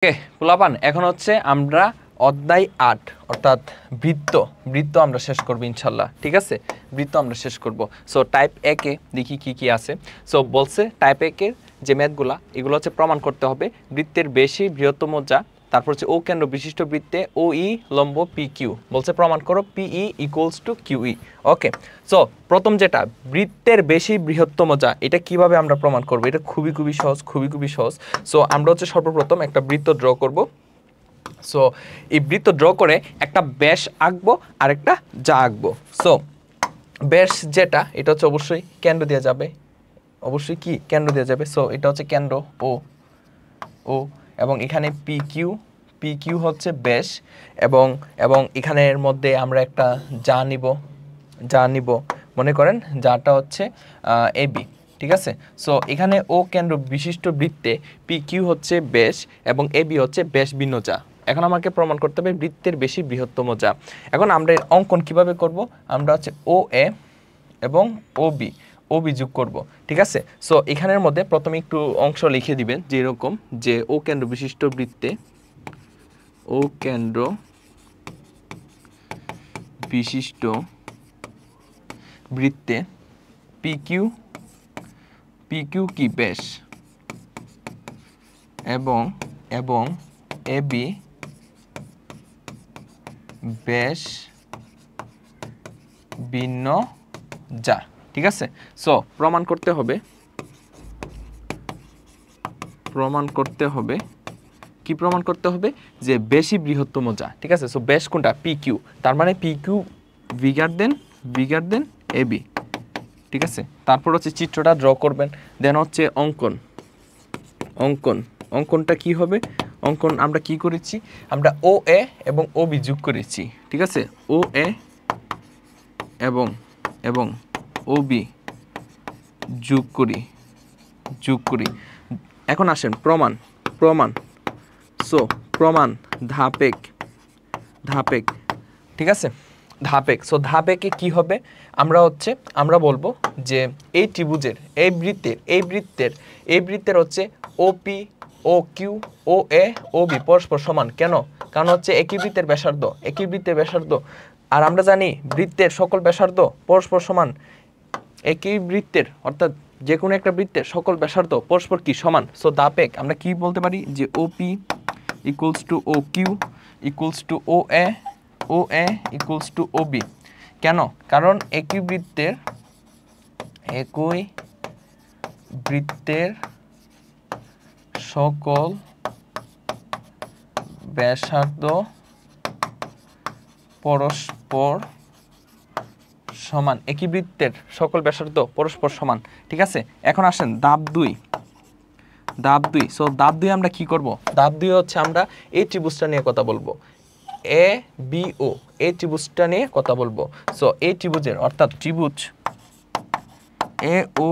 ওকে পোলাপান, এখন হচ্ছে আমরা অধ্যায় 8 অর্থাৎ বৃত্ত বৃত্ত আমরা শেষ করব ইনশাল্লাহ। ঠিক আছে, বৃত্ত আমরা শেষ করব। সো টাইপ এ কে দেখি কি কি আছে। সো বলছে টাইপ এ এর যে ম্যাথগুলা এগুলো হচ্ছে প্রমাণ করতে হবে বৃত্তের বেশি বৃহত্তম যা, তারপর হচ্ছে ও কেন্দ্র বিশিষ্ট বৃত্তে ও ই লম্ব পি কিউ, বলছে প্রমাণ করো P E equals to Q E. Okay, so প্রথম যেটা বৃত্তের বেশি বৃহত্তম যা, এটা কিভাবে আমরা প্রমাণ করব? এটা খুবই সহজ, খুবই সহজ। সো আমরা হচ্ছে সর্বপ্রথম একটা বৃত্ত ড্র করব। সো এই বৃত্ত ড্র করে একটা ব্যাস আঁকবো আর একটা যা আঁকবো। সো ব্যাস যেটা, এটা হচ্ছে অবশ্যই কেন্দ্র দেওয়া যাবে, অবশ্যই কি কেন্দ্র দেওয়া যাবে। সো এটা হচ্ছে কেন্দ্র ও ও, এবং এখানে পি কিউ হচ্ছে ব্যাস, এবং এখানের মধ্যে আমরা একটা যা নিব মনে করেন যাটা হচ্ছে এ বি। ঠিক আছে, সো এখানে ও কেন্দ্র বিশিষ্ট বৃত্তে পি কিউ হচ্ছে ব্যাস এবং এ বি হচ্ছে ব্যাস ভিন্ন যা। এখন আমাকে প্রমাণ করতে হবে বৃত্তের বেশি বৃহত্তম যা। এখন আমরা এর অঙ্কন কিভাবে করব? আমরা হচ্ছে ও এ এবং ও বি যোগ করব। ঠিক আছে, সো এখানের মধ্যে প্রথমে একটু অংশ লিখে দিবেন, যেরকম যে ও কেন্দ্র বিশিষ্ট বৃত্তে ও কেন্দ্র বিশিষ্ট বৃত্তে পি কিউ কি ব্যাস এবং এ বি ব্যাস ভিন্ন যা। ঠিক আছে, সো প্রমাণ করতে হবে কি প্রমাণ করতে হবে? যে বেশি বৃহত্তম যা। ঠিক আছে, সো ব্যাস কোনটা? পি কিউ, তার মানে P Q bigger than A B. ঠিক আছে, তারপর হচ্ছে চিত্রটা ড্র করবেন, দেন হচ্ছে অঙ্কনটা কি হবে? অঙ্কন আমরা কি করেছি? আমরা ও এ এবং ও বি যোগ করেছি। ঠিক আছে, ও এ এবং ও বি যোগ করি। এখন আসেন প্রমাণ। সো প্রমাণ ধাপেক। ঠিক আছে, সো ধাপেকে কি হবে? আমরা বলবো যে এই ত্রিভুজের এই বৃত্তের হচ্ছে ওপি ও কিউ ও এ ও বি পরস্পর সমান। কেন? কারণ হচ্ছে একই বৃত্তের ব্যাসার্ধ, আর আমরা জানি বৃত্তের সকল ব্যাসার্ধ পরস্পর সমান। একই বৃত্তের অর্থাৎ যে কোনো একটা বৃত্তের সকল ব্যাসার্ধ পরস্পর কি সমান। সো ধাপেক আমরা কি বলতে পারি? যে OP equals to O Q equals to O A equals to O B. কেন? কারণ একই বৃত্তের সকল ব্যাসার্ধ পরস্পর সমান। একই বৃত্তের সকল ব্যাসার্ধ পরস্পর সমান। ঠিক আছে, এখন আসেন ধাপ 2। সো ধাপ 2 আমরা কি করব? ধাপ 2 হচ্ছে আমরা এই ত্রিভুজটা নিয়ে কথা বলবো, এ বি ও, এই ত্রিভুজটা নিয়ে কথা বলবো। সো এই ত্রিভুজের অর্থাৎ ত্রিভুজ এ ও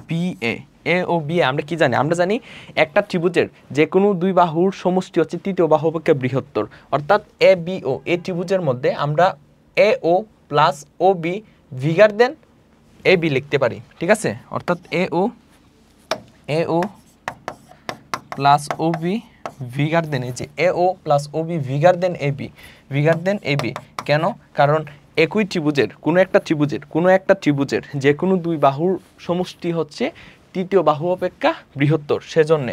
বি এ আমরা কি জানি? আমরা জানি একটা ত্রিভুজের যে কোনো দুই বাহুর সমষ্টি হচ্ছে তৃতীয় বাহু অপেক্ষা বৃহত্তর। অর্থাৎ এ বি ও এই ত্রিভুজের মধ্যে আমরা এ ও plus O B ভিগার then A B লিখতে পারি। ঠিক আছে, অর্থাৎ এ ও প্লাস ও বি ভিগার দেন, এই যে এ ও plus O B ভিগার then A B. কেন? কারণ একই ত্রিভুজের কোনো একটা ত্রিভুজের যে কোনো দুই বাহুর সমষ্টি হচ্ছে তৃতীয় বাহু অপেক্ষা বৃহত্তর, সেজন্য।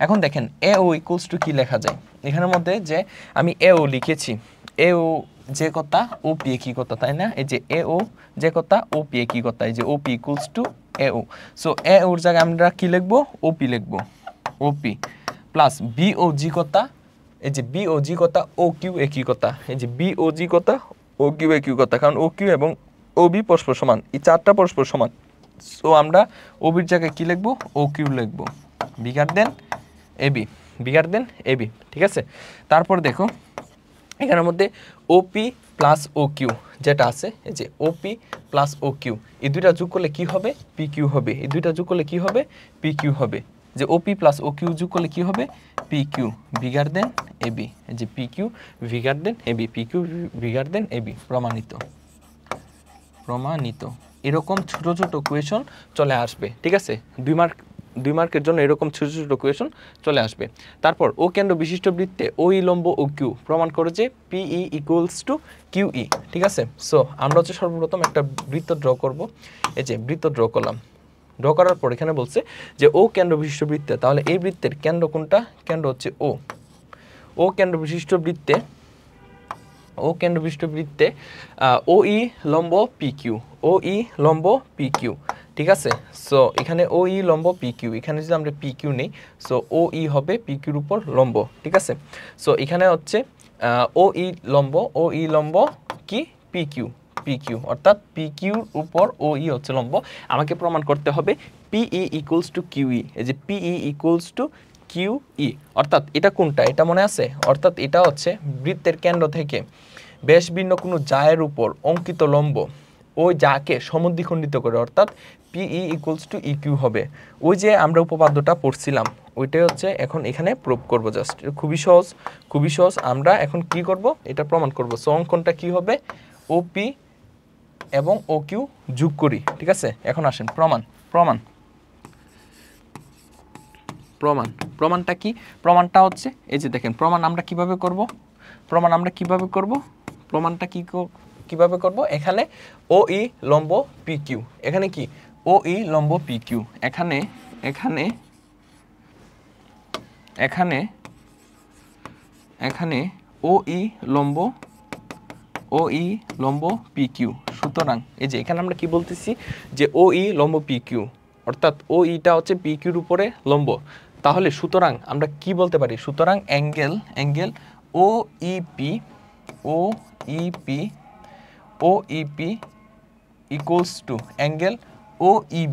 এখন দেখেন এ ও ইকুয়ালস টু কি লেখা যায় এখানের মধ্যে? যে আমি এ ও লিখেছি, এ ও যে কথা ও পি একই কথা, তাই না? এই যে এ ও যে কথা ও পি একই কথা, এই যে O P equals to A O. So A ওর জায়গায় আমরা কি লিখবো? ও পি লিখবো, O P plus B O জি কথা, এই যে বি ও জি কথা ও কিউ একই কথা, এই যে বি ও জি কথা ও কিউ একই কথা, কারণ ও কিউ এবং ও বি পরস্পর সমান, এই চারটা পরস্পর সমান। সো আমরা ও বির জায়গায় কি লিখবো? ও কিউ লিখবো, বিগার দেন এ বি। ঠিক আছে, তারপর দেখো এখানের মধ্যে ওপি প্লাস ও কিউ যেটা আছে, এই যে ওপি প্লাস ও কিউ, এই দুইটা যোগ করলে কি হবে? পি কিউ হবে। এই দুইটা যোগ করলে কি হবে? পি কিউ হবে। যে ওপি প্লাস ও কিউ যোগ করলে কি হবে? P Q bigger than A B. এই যে P Q bigger than A B, P Q bigger than A B. প্রমাণিত। এরকম ছোট কোয়েশন চলে আসবে। ঠিক আছে, 2 মার্ক 2 মার্কের জন্য এরকম ছোট ছোট কোয়েশন চলে আসবে। তারপর ও কেন্দ্র বিশিষ্ট বৃত্তে ও ই লম্ব ও কিউ প্রমাণ করে যে পিই ইকুয়ালস টু কিউই। ঠিক আছে, সো আমরা হচ্ছে সর্বপ্রথম একটা বৃত্ত ড্র করব। এই যে বৃত্ত ড্র করলাম, ড্র করার পর এখানে বলছে যে ও কেন্দ্র বিশিষ্ট বৃত্তে, তাহলে এই বৃত্তের কেন্দ্র কোনটা? কেন্দ্র হচ্ছে ও কেন্দ্র বিশিষ্ট বৃত্তে, ও কেন্দ্র বিশিষ্ট বৃত্তে ও ই লম্ব পি কিউ, ও ই লম্ব পি কিউ। ঠিক আছে, সো এখানে ও ই লম্ব পি কিউ, এখানে যদি আমরা পি কিউ নেই, সো ও ই হবে পি কিউর উপর লম্ব। ঠিক আছে, সো এখানে হচ্ছে ও ই লম্ব কি পি কিউ, অর্থাৎ পি কিউর উপর ও ই হচ্ছে লম্ব। আমাকে প্রমাণ করতে হবে পিই ইকুয়ালস টু কিউই। এই যে পিই ইকুয়ালস টু কিউই, অর্থাৎ এটা কোনটা? এটা মনে আছে, অর্থাৎ এটা হচ্ছে বৃত্তের কেন্দ্র থেকে বেশ ভিন্ন কোনো জায়ের উপর অঙ্কিত লম্ব, ওই যাকে সমদ্বিখণ্ডিত করে, অর্থাৎ পিই ইকুয়ালস টু ই কিউ হবে। ওই যে আমরা উপপাদ্যটা পড়ছিলাম ওইটাই হচ্ছে এখন এখানে প্রুভ করব। জাস্ট খুবই সহজ, খুবই সহজ। আমরা এখন কি করব? এটা প্রমাণ করব। সো অঙ্কনটা কি হবে? ওপি এবং ও কিউ যোগ করি। ঠিক আছে, এখন আসেন প্রমাণটা কি? প্রমাণটা হচ্ছে এই যে দেখেন, প্রমাণ আমরা কিভাবে করব? প্রমাণটা কিভাবে করব? এখানে ও ই লম্ব পি কিউ, এখানে কি ও ই লম্ব পি কিউ, এখানে ও ই লম্ব পি কিউ। সুতরাং এই যে এখানে আমরা কি বলতেছি যে ও ই লম্ব পি কিউ, অর্থাৎ ও ইটা হচ্ছে পি কিউর উপরে লম্ব। তাহলে সুতরাং আমরা কি বলতে পারি? সুতরাং angle O EP equals to angle O E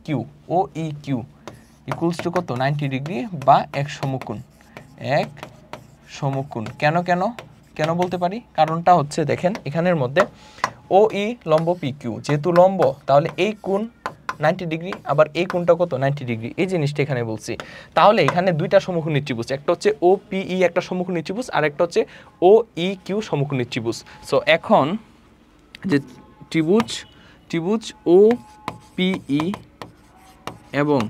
Q equals to কত? 90 ডিগ্রি বা এক সমকোণ। কেন বলতে পারি? কারণটা হচ্ছে দেখেন এখানের মধ্যে ও ই লম্ব পি কিউ যেহেতু লম্ব, তাহলে এই কোণ 90 ডিগ্রি, আবার এই কোণটা কত? 90 ডিগ্রি। এই জিনিসটা এখানে বলছি। তাহলে এখানে দুইটা সমকোণী ত্রিভুজ, একটা হচ্ছে ও পিই একটা সমকোণী ত্রিভুজ, আর একটা হচ্ছে ও ই কিউ সমকোণী ত্রিভুজ। সো এখন যে ত্রিভুজ ও পিই এবং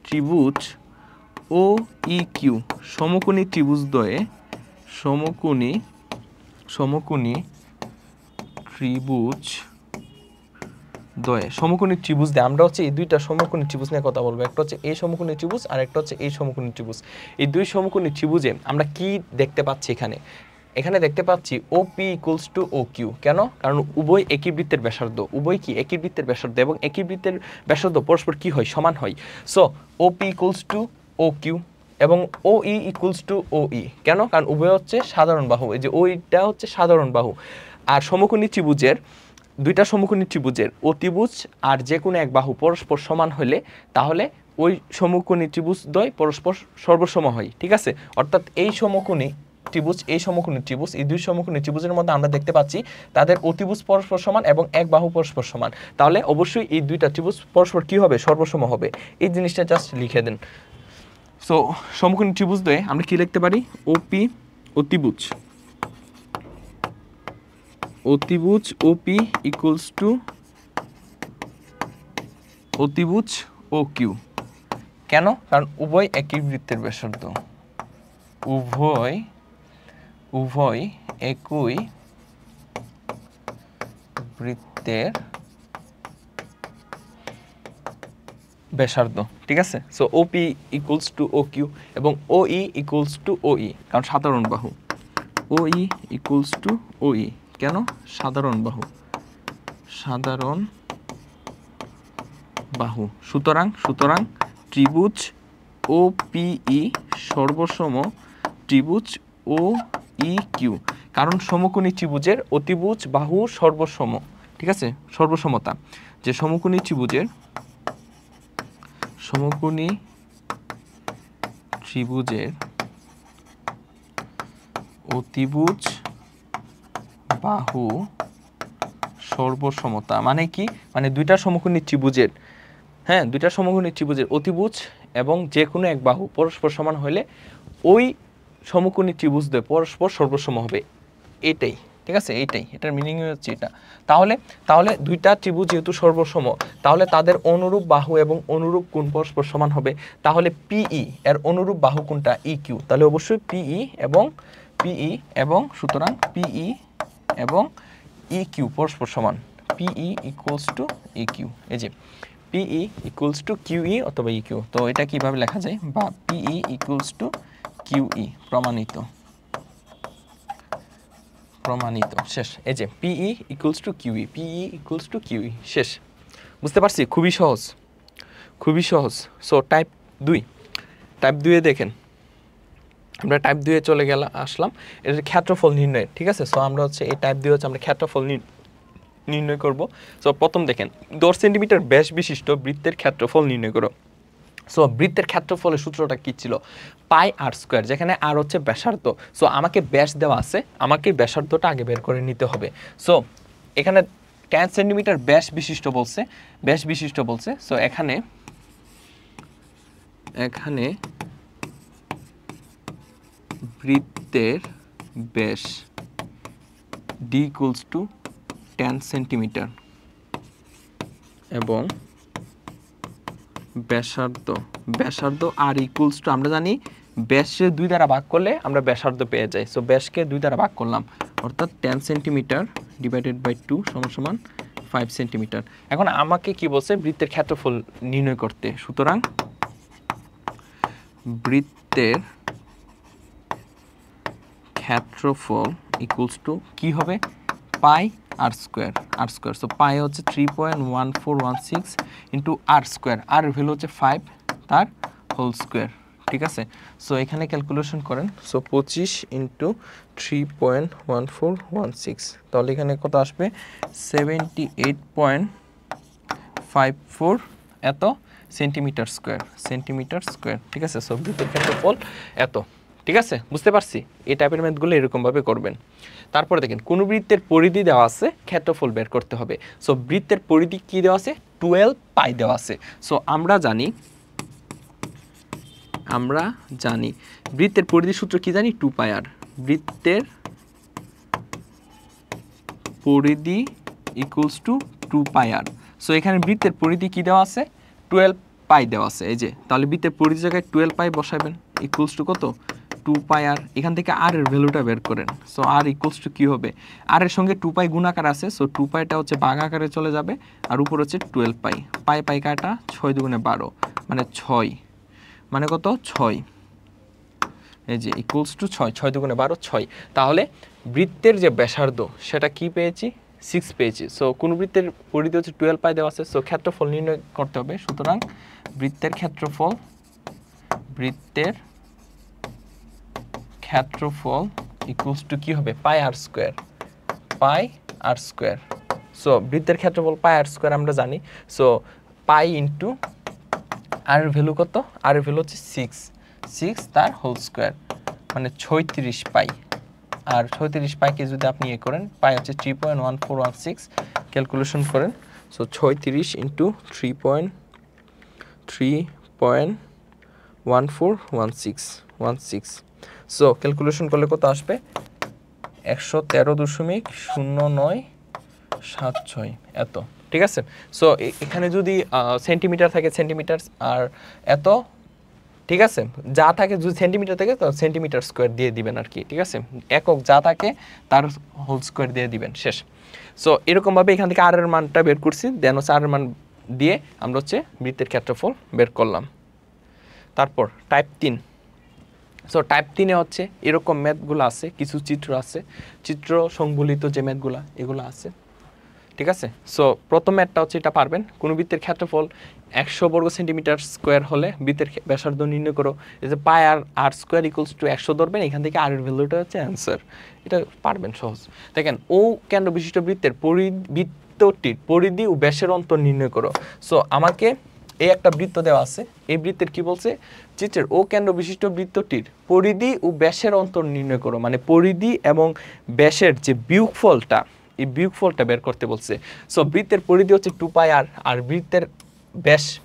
ত্রিভুজ ও ই কিউ সমকোণী ত্রিভুজদ্বয়ে সমকোণী ত্রিভুজ দেয়। আমরা হচ্ছে এই দুইটা সমকোণী ত্রিভুজ নিয়ে কথা বলবো। একটা হচ্ছে এই সমকোণী ত্রিভুজ আর একটা হচ্ছে এই সমকোণী ত্রিভুজ। এই দুই সমকোণী ত্রিভুজে আমরা কি দেখতে পাচ্ছি? এখানে দেখতে পাচ্ছি O P equals to O Q. কেন? কারণ উভয় একই বৃত্তের ব্যাসার্ধ, এবং একই বৃত্তের ব্যাসার্ধ পরস্পর কি হয়? সমান হয়। So O P equals to O Q এবং ও ই ইকুয়ালস টু ও ই। কেন? কারণ উভয় হচ্ছে সাধারণ বাহু। এই যে ওইটা হচ্ছে সাধারণ বাহু। আর সমকোণী ত্রিভুজের, দুইটা সমকোণী ত্রিভুজের অতিভুজ আর যে কোনো এক বাহু পরস্পর সমান হলে তাহলে ওই সমকোণী ত্রিভুজদ্বয় পরস্পর সর্বসম হয়। ঠিক আছে, অর্থাৎ এই সমকোণী ত্রিভুজ, এই দুই সমকোণী ত্রিভুজের মধ্যে আমরা দেখতে পাচ্ছি তাদের অতিভুজ পরস্পর সমান এবং এক বাহু পরস্পর সমান। তাহলে অবশ্যই এই দুইটা ত্রিভুজ পরস্পর কি হবে? সর্বসম হবে। এই জিনিসটা জাস্ট লিখে দেন। সো সমকোণী ত্রিভুজদ্বয়ে আমরা কি লিখতে পারি? ওপি অতিভুজ ওপি ইকুয়ালস টু অতিভুজ ও কিউ। কেন? কারণ উভয় একই বৃত্তের ব্যাসার্ধ, উভয় একই বৃত্তের ব্যাসার্ধ। ঠিক আছে, so OP equals to O Q এবং ও ই ইকুয়ালস টু ও ই, কারণ সাধারণ বাহু। ও ই ইকুয়ালস টু ও ই, কেন? সাধারণ বাহু। সুতরাং ত্রিভুজ ও পিই সর্বসম ত্রিভুজ ও ই কিউ, কারণ সমকোণী ত্রিভুজের অতিভুজ বাহু সর্বসম। ঠিক আছে, সর্বসমতা, যে সমকোণী ত্রিভুজের অতিভুজ বাহু সর্বসমতা মানে কি? মানে দুইটা সমকোণী ত্রিভুজের, দুইটা সমকোণী ত্রিভুজের অতিভুজ এবং যে কোনো এক বাহু পরস্পর সমান হলে ওই সমকোণী ত্রিভুজদ্বয় পরস্পর সর্বসম হবে। এটাই ঠিক আছে, এইটাই, এটার মিনিং হচ্ছে এটা। তাহলে তাহলে দুইটা ত্রিভুজ যেহেতু সর্বসম, তাহলে তাদের অনুরূপ বাহু এবং অনুরূপ কোণ পরস্পর সমান হবে। তাহলে পিই এর অনুরূপ বাহু কোনটা? ইকিউ। তাহলে অবশ্যই পিই এবং সুতরাং পিই এবং ইকিউ পরস্পর সমান। পিই ইকুয়ালস টু ইকিউ। এই যে পিই ইকুয়ালস টু কিউই অথবা ইকিউ। তো এটা কিভাবে লেখা যায়? বা পিই ইকুয়ালস টু কিউই, প্রমাণিত শেষ। এই যে পিই ইকুয়ালস টু কিউই শেষ। বুঝতে পারছি? খুবই সহজ। সো টাইপ 2 দেখেন, আমরা টাইপ 2 চলে আসলাম। এর ক্ষেত্রফল নির্ণয়, ঠিক আছে। সো আমরা হচ্ছে এই টাইপ 2 হচ্ছে আমরা ক্ষেত্রফল নির্ণয় করব। সো প্রথম দেখেন 10 সেন্টিমিটার ব্যাস বিশিষ্ট বৃত্তের ক্ষেত্রফল নির্ণয় করো। সো বৃত্তের ক্ষেত্রফলের সূত্রটা কি ছিল? পাই আর স্কোয়ার, যেখানে আর হচ্ছে ব্যাসার্ধ। সো আমাকে ব্যাস দেওয়া আছে, আমাকে ব্যাসার্ধটা আগে বের করে নিতে হবে। সো এখানে 10 সেন্টিমিটার ব্যাস বিশিষ্ট বলছে। সো এখানে বৃত্তের ব্যাস ডি ইকুয়ালস টু 10 সেন্টিমিটার এবং ব্যাসার্ধ আর ইকুয়ালস টু, আমরা জানি ব্যাসকে 2 দ্বারা ভাগ করলে আমরা ব্যাসার্ধ পেয়ে যাই। সো ব্যাসকে 2 দ্বারা ভাগ করলাম, অর্থাৎ 10 সেন্টিমিটার ডিভাইডেড বাই 2 সমান 5 সেন্টিমিটার। এখন আমাকে কি বলছে? বৃত্তের ক্ষেত্রফল নির্ণয় করতে। সুতরাং বৃত্তের ক্ষেত্রফল ইকুয়ালস টু কি হবে? পাই আর স্কোয়ার। সো পাই হচ্ছে 3.1416 ইন্টু আর স্কোয়ার, আর ভ্যালু হচ্ছে 5, তার হোল স্কোয়ার, ঠিক আছে। সো এখানে ক্যালকুলেশন করেন। সো 25 ইন্টু 3.1416, তাহলে এখানে কত আসবে? 78.54 এত সেন্টিমিটার স্কোয়ার, ঠিক আছে। সো বৃত্তের ক্ষেত্রফল এত, ঠিক আছে। বুঝতে পারছি? এই টাইপের ম্যাথগুলো এরকমভাবে করবেন। তারপরে দেখেন কোন বৃত্তের পরিধি দেওয়া আছে, ক্ষেত্রফল বের করতে হবে। সো বৃত্তের পরিধি কি দেওয়া আছে? 12 পাই দেওয়া আছে। সো আমরা জানি বৃত্তের পরিধি সূত্র কি জানি? 2 পাই আর। বৃত্তের পরিধি equals to 2 pi r. So এখানে বৃত্তের পরিধি কি দেওয়া আছে? 12 পাই দেওয়া আছে। এই যে, তাহলে বৃত্তের পরিধি জায়গায় 12 পাই বসাবেন, ইকুয়ালস টু কত? 2 পাই আর। এখান থেকে আর এর ভ্যালুটা বের করেন। সো আর ইকুয়ালস টু কি হবে? আর এর সঙ্গে 2 পাই গুণাকার আছে। সো 2 পাইটা হচ্ছে ভাগ আকারে চলে যাবে, আর উপর হচ্ছে 12 পাই। পাই কাটা 6 দুগুণে 12, মানে 6, মানে কত? 6। এই যে ইকুয়ালস টু 6 দুগুণে 12, 6। তাহলে বৃত্তের যে ব্যাসার্ধ সেটা কি পেয়েছি? 6 পেয়েছি। সো কোন বৃত্তের পরিধি হচ্ছে 12 পাই দেওয়া আছে। সো ক্ষেত্রফল নির্ণয় করতে হবে। সুতরাং বৃত্তের ক্ষেত্রফল ইকুয়ালস টু কি হবে? পাই আর স্কোয়ার। সো বৃত্তের ক্ষেত্রফল পাই আর স্কোয়ার আমরা জানি। সো পাই ইন্টু আর ভ্যালু কত? আর ভ্যালু হচ্ছে 6 তার হোল স্কোয়ার, মানে 36 পাই। আর 36 পাইকে যদি আপনি করেন, পাই হচ্ছে 3.1416, ক্যালকুলেশন করেন। So 36 into 3.1416। সো ক্যালকুলেশন করলে কত আসবে? 113.0976 এত, ঠিক আছে। সো এখানে যদি সেন্টিমিটার থাকে সেন্টিমিটার, আর এত, ঠিক আছে। যা থাকে যদি সেন্টিমিটার থাকে তো সেন্টিমিটার স্কোয়ার দিয়ে দিবেন আর কি, ঠিক আছে। একক যা থাকে তার হোল স্কোয়ার দিয়ে দিবেন, শেষ। সো এরকমভাবে এখান থেকে আর এর মানটা বের করছি, দেন হচ্ছে আর এর মান দিয়ে আমরা হচ্ছে বৃত্তের ক্ষেত্রফল বের করলাম। তারপর টাইপ 3। সো টাইপ 3-এ হচ্ছে এরকম ম্যাথগুলো আছে, কিছু চিত্র আছে, চিত্র সংবলিত যে ম্যাথগুলো এগুলো আছে, ঠিক আছে। সো প্রথম ম্যাথটা হচ্ছে এটা পারবেন। কোন বৃত্তের ক্ষেত্রফল 100 বর্গ সেন্টিমিটার স্কোয়ার হলে বৃত্তের ব্যাসার্ধ নির্ণয় করো। এই যে পাই আর স্কোয়ার ইকুয়ালস টু 100 ধরবেন, এখান থেকে আর এর ভ্যালুটা হচ্ছে অ্যান্সার। এটা পারবেন সহজ। দেখেন ও কেন্দ্র বিশিষ্ট বৃত্তের বৃত্তটির পরিধি ও ব্যাসের অন্তর নির্ণয় করো। সো আমাকে এই একটা বৃত্ত দেওয়া আছে, এই বৃত্তের কি বলছে? চিত্রের ও কেন্দ্র বিশিষ্ট বৃত্তটির পরিধি ও ব্যাসের অন্তর নির্ণয় করো, মানে পরিধি এবং ব্যাসের যে বিয়োগফলটা, এই বিয়োগফলটা বের করতে বলছে। সো বৃত্তের পরিধি হচ্ছে 2 পাই আর, আর বৃত্তের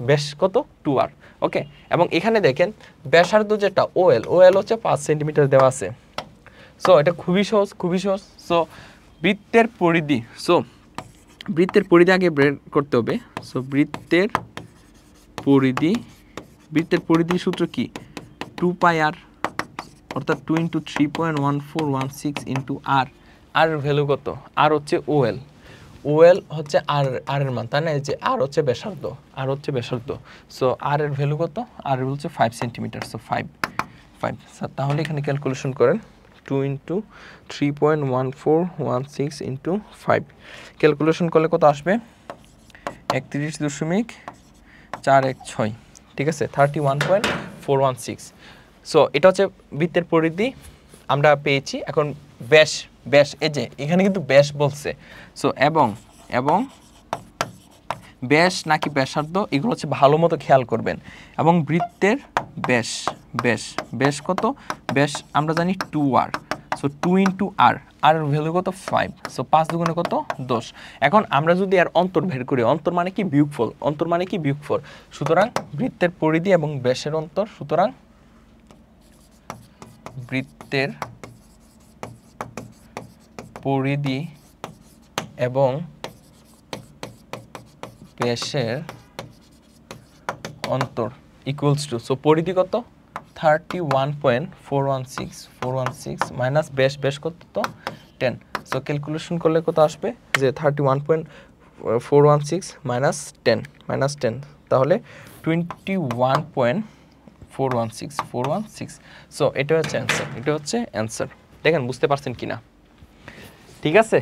ব্যাস কত? 2 আর, ওকে। এবং এখানে দেখেন ব্যাসার্ধ যেটা ওএল হচ্ছে 5 সেন্টিমিটার দেওয়া আছে। সো এটা খুবই সহজ। সো বৃত্তের পরিধি, সো বৃত্তের পরিধি আগে বের করতে হবে। সো বৃত্তের পরিধির সূত্র কি, 2πr, অর্থাৎ 2 × 3.1416 ইন্টু আর। আর ভ্যালু কত, আর হচ্ছে ওএল হচ্ছে আর এর মান, তাই না? এই যে আর হচ্ছে ব্যাসার্ধ, সো আর এর ভ্যালু কত, আর এর হচ্ছে 5 সেন্টিমিটার, সো 5। তাহলে এখানে ক্যালকুলেশন করেন, 2 × 3.1416 ইন্টু 5, ক্যালকুলেশন করলে কত আসবে, 31.416, ঠিক আছে, 31.416। সো এটা হচ্ছে বৃত্তের পরিধি আমরা পেয়েছি। এখন ব্যাস, এই যে এখানে কিন্তু ব্যাস বলছে, সো এবং ব্যাস নাকি ব্যাসার্ধ এগুলো হচ্ছে ভালো মতো খেয়াল করবেন। এবং বৃত্তের ব্যাস কত, ব্যাস আমরা জানি 2r, সো 2 × r, আর ভ্যালু কত 5, সো 5 দুগুণে কত 10। এখন আমরা যদি আর অন্তর বের করি, অন্তর মানে কি বিয়োগফল, সুতরাং বৃত্তের পরিধি এবং ব্যাসের অন্তর, সুতরাং বৃত্তের পরিধি এবং ব্যাসের অন্তর ইকুয়ালস টু, সো পরিধি কত 31.416 মাইনাস ব্যাস কত তো 10, সো ক্যালকুলেশন করলে কত আসবে যে 31.416 মাইনাস 10, তাহলে 21.416, সো এটা হচ্ছে অ্যান্সার। দেখেন বুঝতে পারছেন কিনা, ঠিক আছে,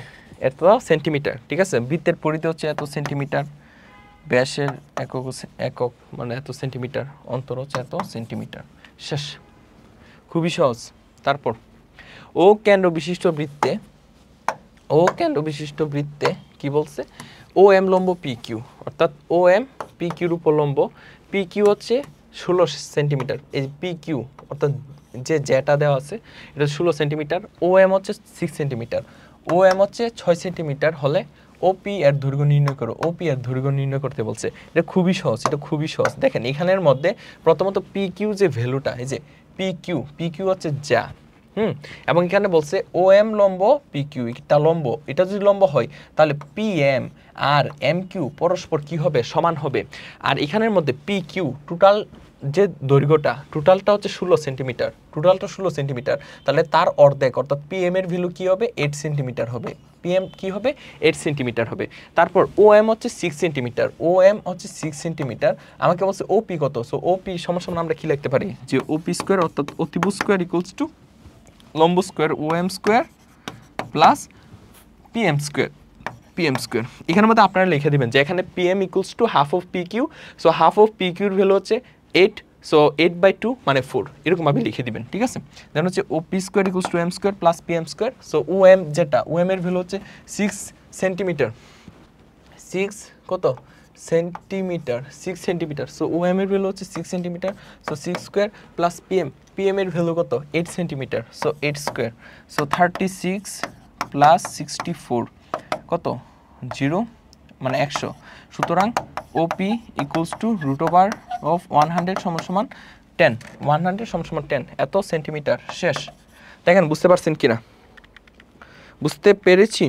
এত সেন্টিমিটার, ঠিক আছে, বৃত্তের পরিধি হচ্ছে এত সেন্টিমিটার, ব্যাসের একক মানে এত সেন্টিমিটার, অন্তর হচ্ছে এত সেন্টিমিটার, শেষ, খুবই সহজ। তারপর ও কেন্দ্র বিশিষ্ট বৃত্তে কি বলছে, ও এম লম্ব পি কিউ, অর্থাৎ ও এম পি কিউর উপর লম্ব, পি কিউ হচ্ছে 16 সেন্টিমিটার, এই পি কিউ অর্থাৎ যে যেটা দেওয়া আছে এটা 16 সেন্টিমিটার, ও এম হচ্ছে 6 সেন্টিমিটার, ও এম হচ্ছে 6 সেন্টিমিটার হলে ওপি এর দৈর্ঘ্য নির্ণয় করো, ওপি এর দৈর্ঘ্য নির্ণয় করতে বলছে। এটা খুবই সহজ, দেখেন এখানের মধ্যে প্রথমত পি কিউ যে ভ্যালুটা, এই যে পি কিউ হচ্ছে যা, এবং এখানে বলছে ও এম লম্ব পি কিউ, এটা লম্ব, এটা যদি লম্ব হয় তাহলে পি এম আর এম কিউ পরস্পর কি হবে, সমান হবে। আর এখানের মধ্যে পি কিউ টোটাল যে দৈর্ঘ্যটা, টোটালটা হচ্ছে 16 সেন্টিমিটার, তাহলে তার অর্ধেক অর্থাৎ পি এম এর ভ্যালু কি হবে, 8 সেন্টিমিটার হবে, পিএম কি হবে 8 সেন্টিমিটার হবে। তারপর ও এম হচ্ছে 6 সেন্টিমিটার, আমাকে বলছে ওপি কত, সো ওপি সমান আমরা কি লিখতে পারি, যে ওপি স্কয়ার অর্থাৎ অতিভুজ স্কয়ার ইকুয়ালস টু লম্ব square O M square plus PM square. এখানের মধ্যে আপনারা লিখে দিবেন যে এখানে PM equals to half of P Q, so half of P কিউর ভ্যালু হচ্ছে 8, সো 8/2 মানে 4, এরকমভাবে লিখে দিবেন, ঠিক আছে। দেন হচ্ছে O P square equals to M square plus P M square, so O M যেটা, ও এম এর ভ্যালু হচ্ছে 6 সেন্টিমিটার, 6 কত centimetre, 6 centimetre, so O M এর ভ্যালু হচ্ছে 6 centimetre, so 6 square plus PM এর ভ্যালু কত 8 centimetre, so 8 square, so 36 plus 64 কত 0 মানে 100, সুতরাং ওপি ইকুয়ালস টু √100 সমান 10, 100 সমান 10 এত সেন্টিমিটার, শেষ। দেখেন বুঝতে পারছেন কিনা, বুঝতে পেরেছি,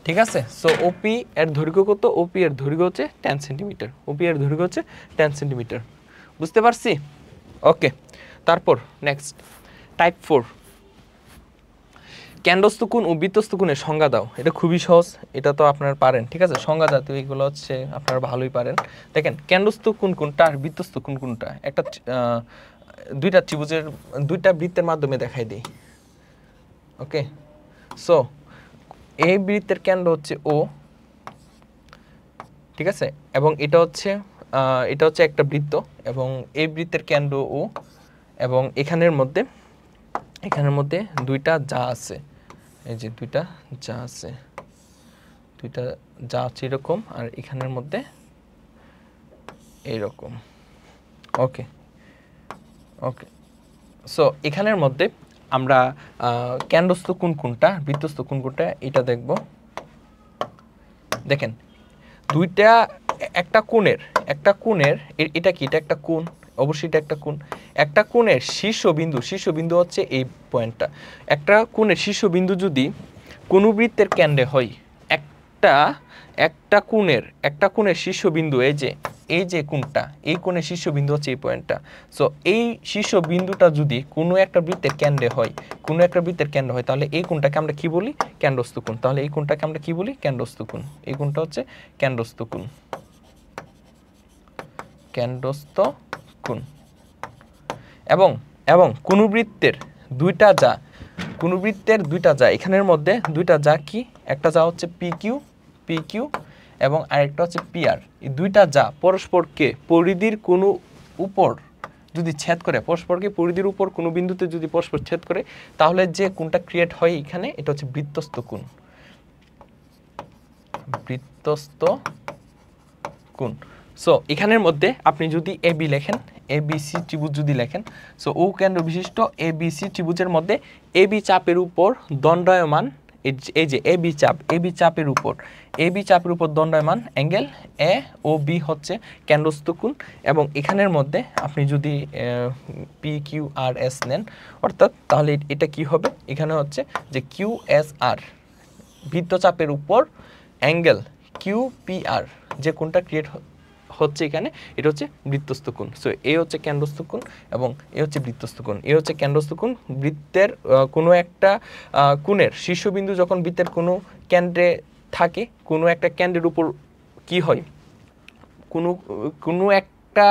ঠিক আছে। সো ওপি এর দৈর্ঘ্য কত, ওপি এর দৈর্ঘ্য হচ্ছে 10 সেন্টিমিটার, বুঝতে পারছি, ওকে। তারপর নেক্সট টাইপ 4, কেন্দ্রস্থ কোণ ও বৃত্তস্থ কোণের সংজ্ঞা দাও। এটা খুবই সহজ, এটা তো আপনারা পারেন, ঠিক আছে, সংজ্ঞা জাতীয় এগুলো হচ্ছে আপনারা ভালোই পারেন। দেখেন কেন্দ্রস্থ কোণ কোনটা আর বৃত্তস্থ কোণ কোনটা, একটা দুইটা ত্রিভুজের দুইটা বৃত্তের মাধ্যমে দেখাই দিই, ওকে। সো এই বৃত্তের কেন্দ্র হচ্ছে ও, ঠিক আছে, এবং এটা হচ্ছে একটা বৃত্ত, এবং এই বৃত্তের কেন্দ্র ও, এবং এখানের মধ্যে দুইটা যা আছে, এই যে দুইটা যা আছে এরকম, আর এখানের মধ্যে এইরকম, ওকে। সো এখানের মধ্যে আমরা কেন্দ্রস্থ কোণ কোনটা, বৃত্তস্থ কোণ কোনটা এটা দেখব। দেখেন দুইটা একটা কোণের এটা কি, এটা একটা কোণ, অবশ্যই এটা একটা কোণ, একটা কোণের শীর্ষবিন্দু হচ্ছে এই পয়েন্টটা, একটা কোণের শীর্ষবিন্দু যদি কোনো বৃত্তের কেন্দ্রে হয় একটা কোণের শীর্ষবিন্দু, এই যে কোণটা, এই কোণের শীর্ষবিন্দু হচ্ছে এই পয়েন্টটা। সো এই শীর্ষবিন্দুটা যদি কোনো একটা বৃত্তের কেন্দ্রে হয়, তাহলে এই কোণটাকে আমরা কি বলি? কেন্দ্রস্থ কোণ। তাহলে এই কোণটাকে আমরা কি বলি? কেন্দ্রস্থ কোণ। এই কোণটা হচ্ছে কেন্দ্রস্থ কোণ। এবং কোনো বৃত্তের দুইটা যা এখানের মধ্যে দুইটা যা কি, একটা যা হচ্ছে PQ এবং আরেকটা হচ্ছে PR। এই দুইটা যা পরস্পরকে পরিধির কোনো উপর যদি ছেদ করে, পরিধির উপর কোনো বিন্দুতে যদি পরস্পর ছেদ করে, তাহলে যে কোণটা ক্রিয়েট হয় এখানে, এটা হচ্ছে বৃত্তস্থ কোণ। সো এখানের মধ্যে আপনি যদি AB লেখেন, ABC ত্রিভুজ যদি লেখেন, সো ও কেন্দ্র বিশিষ্ট ABC ত্রিভুজের মধ্যে AB চাপের উপর দণ্ডায়মান, এই যে AB চাপের উপর দণ্ডায়মান অ্যাঙ্গেল AOB হচ্ছে কেন্দ্রস্থ কোণ। এবং এখানের মধ্যে আপনি যদি PQRS নেন, অর্থাৎ তাহলে এটা কি হবে? এখানে হচ্ছে যে QSR বৃত্তচাপের উপর অ্যাঙ্গেল QPR যে কোণটা ক্রিয়েট হচ্ছে এখানে, এটা হচ্ছে বৃত্তস্থ কোণ। সো এ হচ্ছে কেন্দ্রস্থ কোণ এবং এ হচ্ছে বৃত্তস্থ কোণ। এ হচ্ছে কেন্দ্রস্থ কোণ। বৃত্তের কোনো একটা কোণের শীর্ষবিন্দু যখন বৃত্তের কোনো কেন্দ্রে থাকে, কোনো একটা কেন্দ্রের উপর কি হয়, কোনো একটা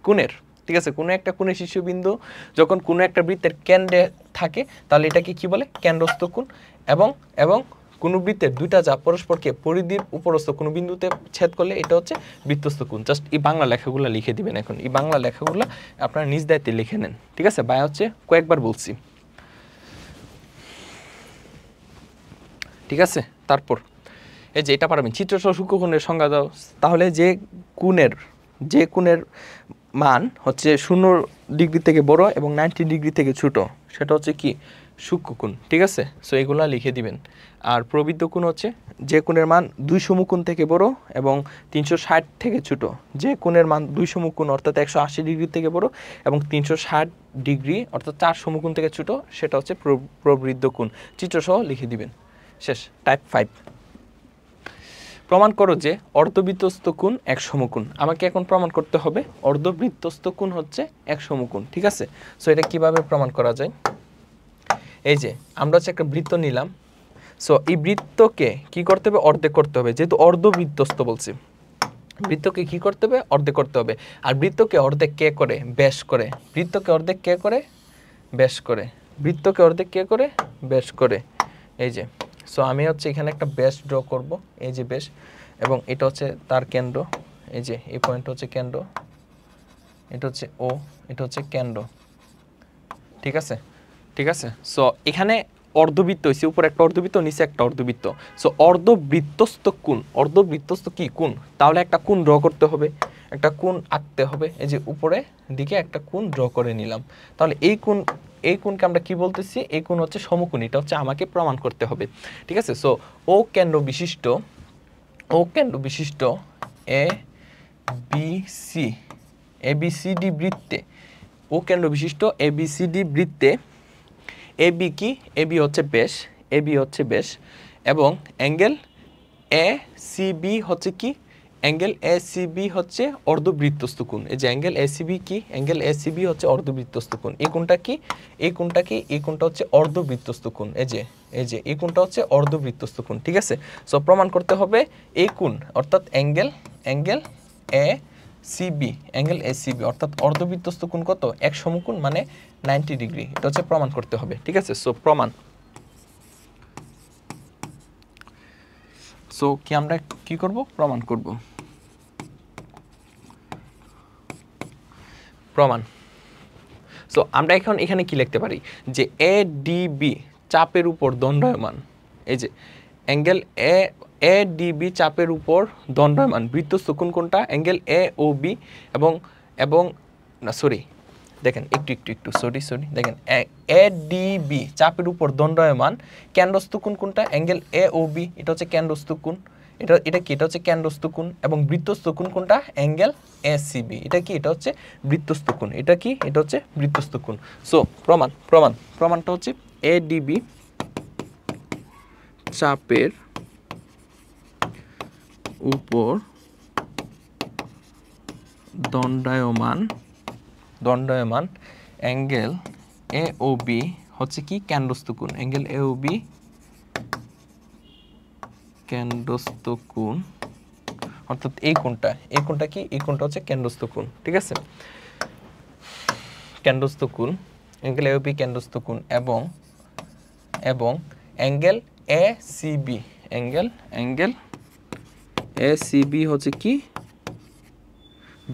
কোণের, ঠিক আছে, কোনো একটা কোণের শীর্ষবিন্দু যখন কোনো একটা বৃত্তের কেন্দ্রে থাকে, তাহলে এটাকে কি বলে? কেন্দ্রস্থ কোণ। এবং কোনো বৃত্তের দুইটা যা পরস্পরকে পরিধির উপরস্থ কোনো বিন্দুতে ছেদ করলে এটা হচ্ছে বৃত্তস্থ কোণ। জাস্ট এই বাংলা লেখাগুলো লিখে দিবেন। এখন এই বাংলা লেখাগুলো আপনারা নিজ দায়িত্বে লিখে নেন, ঠিক আছে? বাই হচ্ছে কয়েকবার বলছি, ঠিক আছে? তারপর এই যে এটা পারবেন, চিত্রসহ সূক্ষ্মকোণের সংজ্ঞা দাও। তাহলে যে কোণের মান হচ্ছে 0 ডিগ্রি থেকে বড় এবং 90 ডিগ্রি থেকে ছোট, সেটা হচ্ছে কি? সূক্ষ্মকোণ, ঠিক আছে? সো এগুলা লিখে দিবেন। আর প্রবৃদ্ধ কোণ হচ্ছে যে কোণের মান 2 সমকোণ থেকে বড় এবং 360 থেকে ছোট। যে কোণের মান 2 সমকোণ অর্থাৎ 180 ডিগ্রি থেকে বড় এবং 360 ডিগ্রি অর্থাৎ 4 সমকোণ থেকে ছোট, সেটা হচ্ছে প্রবৃদ্ধ কোণ। চিত্রসহ লিখে দিবেন। শেষ। টাইপ 5, প্রমাণ করো যে অর্ধবৃত্তস্থ কোণ এক সমকোণ। আমাকে এখন প্রমাণ করতে হবে অর্ধবৃত্তস্থ কোণ হচ্ছে এক সমকোণ, ঠিক আছে? সো এটা কিভাবে প্রমাণ করা যায়? এই যে আমরা হচ্ছে একটা বৃত্ত নিলাম। সো এই বৃত্তকে কি করতে হবে? অর্ধেক করতে হবে, যেহেতু অর্ধবৃত্তস্থ বলছি। বৃত্তকে কি করতে হবে? অর্ধেক করতে হবে। আর বৃত্তকে অর্ধেক কে করে? ব্যাস করে। বৃত্তকে অর্ধেক কে করে? ব্যাস করে। বৃত্তকে অর্ধেক কে করে? ব্যাস করে। এই যে, সো আমি হচ্ছে এখানে একটা ব্যাস ড্র করব, এই যে ব্যাস, এবং এটা হচ্ছে তার কেন্দ্র। এই যে এই পয়েন্ট হচ্ছে কেন্দ্র, এটা হচ্ছে O, এটা হচ্ছে কেন্দ্র, ঠিক আছে? ঠিক আছে। সো এখানে অর্ধবৃত্ত হইছে, উপরে একটা অর্ধবৃত্ত, নিচে একটা অর্ধবৃত্ত। সো অর্ধবৃত্তস্থ কি কোণ? তাহলে একটা কোণ ড্র করতে হবে, একটা কোণ আঁকতে হবে। এই যে উপরে দিকে একটা কোণ ড্র করে নিলাম। তাহলে এই কোণকে আমরা কি বলতেছি? এই কোণ হচ্ছে সমকোণ। এটা হচ্ছে আমাকে প্রমাণ করতে হবে, ঠিক আছে? সো ও কেন্দ্র বিশিষ্ট ABCD বৃত্তে, ও কেন্দ্র বিশিষ্ট ABCD বৃত্তে AB কি? AB হচ্ছে ব্যাস, এবং অ্যাঙ্গেল ACB হচ্ছে কি? অ্যাঙ্গেল ACB হচ্ছে অর্ধবৃত্তস্থ কোণ। এই যে অ্যাঙ্গেল ACB কি? অ্যাঙ্গেল ACB হচ্ছে অর্ধবৃত্তস্থ কোণ। এই কোণটা কি? এই কোণটা হচ্ছে অর্ধবৃত্তস্থ কোণ। এই যে এই কোণটা হচ্ছে অর্ধবৃত্তস্থ কোণ, ঠিক আছে? সো প্রমাণ করতে হবে এই কোণ অর্থাৎ অ্যাঙ্গেল ACB অর্থাৎ অর্ধবৃত্তস্থ কোণ কত? এক সমকোণ মানে 90 ডিগ্রি। এটা হচ্ছে প্রমাণ করতে হবে, ঠিক আছে? সো কি আমরা কি করব? প্রমাণ করব। সো আমরা এখন এখানে কি লিখতে পারি? যে ADB চাপের উপর দণ্ডায়মান, এই যে অ্যাঙ্গেল ADB চাপের উপর দণ্ডায়মান বৃত্তস্থ কোণ কোনটা? অ্যাঙ্গেল AOB এবং না সরি, দেখেন একটু সরি দেখেন, ADB চাপের উপর দণ্ডায়মান কেন্দ্রস্থ কোণ কোনটা? অ্যাঙ্গেল AOB, এটা হচ্ছে কেন্দ্রস্থ কোণ। এটা কি? এটা হচ্ছে কেন্দ্রস্থ কোণ। এবং বৃত্তস্থ কোণ কোনটা? অ্যাঙ্গেল ACB, এটা কি? এটা হচ্ছে বৃত্তস্থ কোণ। এটা কি? এটা হচ্ছে বৃত্তস্থ কোণ। সো প্রমাণটা হচ্ছে ADB চাপের উপর দণ্ডায়মান অ্যাঙ্গেল এ ও বি হচ্ছে কি কেন্দ্রস্থ কোণ, অ্যাঙ্গেল এ ও বি কেন্দ্রস্থ কোণ, অর্থাৎ এই কোণটা কি, এই কোণটা হচ্ছে কেন্দ্রস্থ কোণ, ঠিক আছে, কেন্দ্রস্থ কোণ, অ্যাঙ্গেল এ ও বি কেন্দ্রস্থ কোণ এবং angle A C B, angle A C B হচ্ছে কি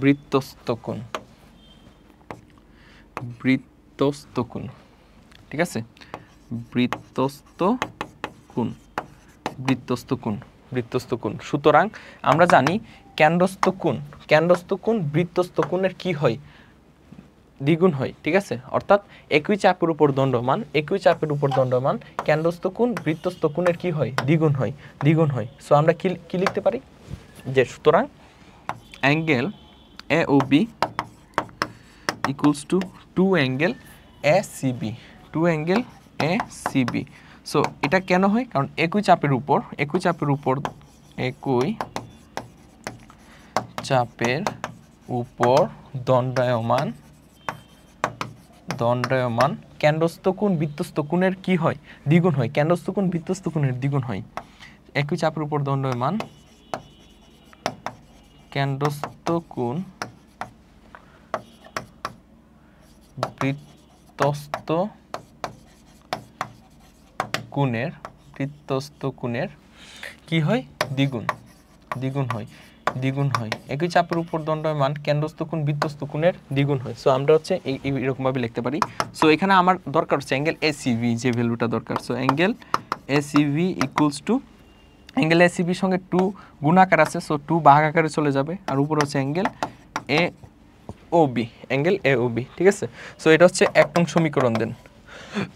বৃত্তস্থ কোণ, ঠিক আছে, বৃত্তস্থ কোণ। সুতরাং আমরা জানি কেন্দ্রস্থ কোণ বৃত্তস্থ কোণের কি হয়, দ্বিগুণ হয়, ঠিক আছে, অর্থাৎ একই চাপের উপর দণ্ডমান কেন্দ্রস্থ কোণ বৃত্তস্থ কোণের কি হয়, দ্বিগুণ হয়। সো আমরা কি লিখতে পারি, যে সুতরাং angle A O B equals to 2 angle A C B, so এটা কেন হয়, কারণ একই চাপের উপর দণ্ডায়মান কেন্দ্রস্থ কোণ বৃত্তস্থ কোণের কি হয়, দ্বিগুণ হয়, কেন্দ্রস্থ কোণ বৃত্তস্থ কোণের দ্বিগুণ হয়, একই চাপের উপর দণ্ডায়মান কেন্দ্রস্থ কোণ বৃত্তস্থ কোণের কি হয়, দ্বিগুণ হয়, একই চাপের উপর দণ্ডায়মান কেন্দ্রস্থ কোণ বৃত্তস্থ কোণের দ্বিগুণ হয়। সো আমরা হচ্ছে এইরকম ভাবে লিখতে পারি। সো এখানে আমার দরকার হচ্ছে অ্যাঙ্গেল এসিভি, যে ভ্যালুটা দরকার। So angle ACV equals to, angle এসিভির সঙ্গে 2 গুণাকার আছে, সো 2 ভাগ আকারে চলে যাবে, আর উপর হচ্ছে অ্যাঙ্গেল এ ও বি, ঠিক আছে। সো এটা হচ্ছে 1 নং সমীকরণ। দেন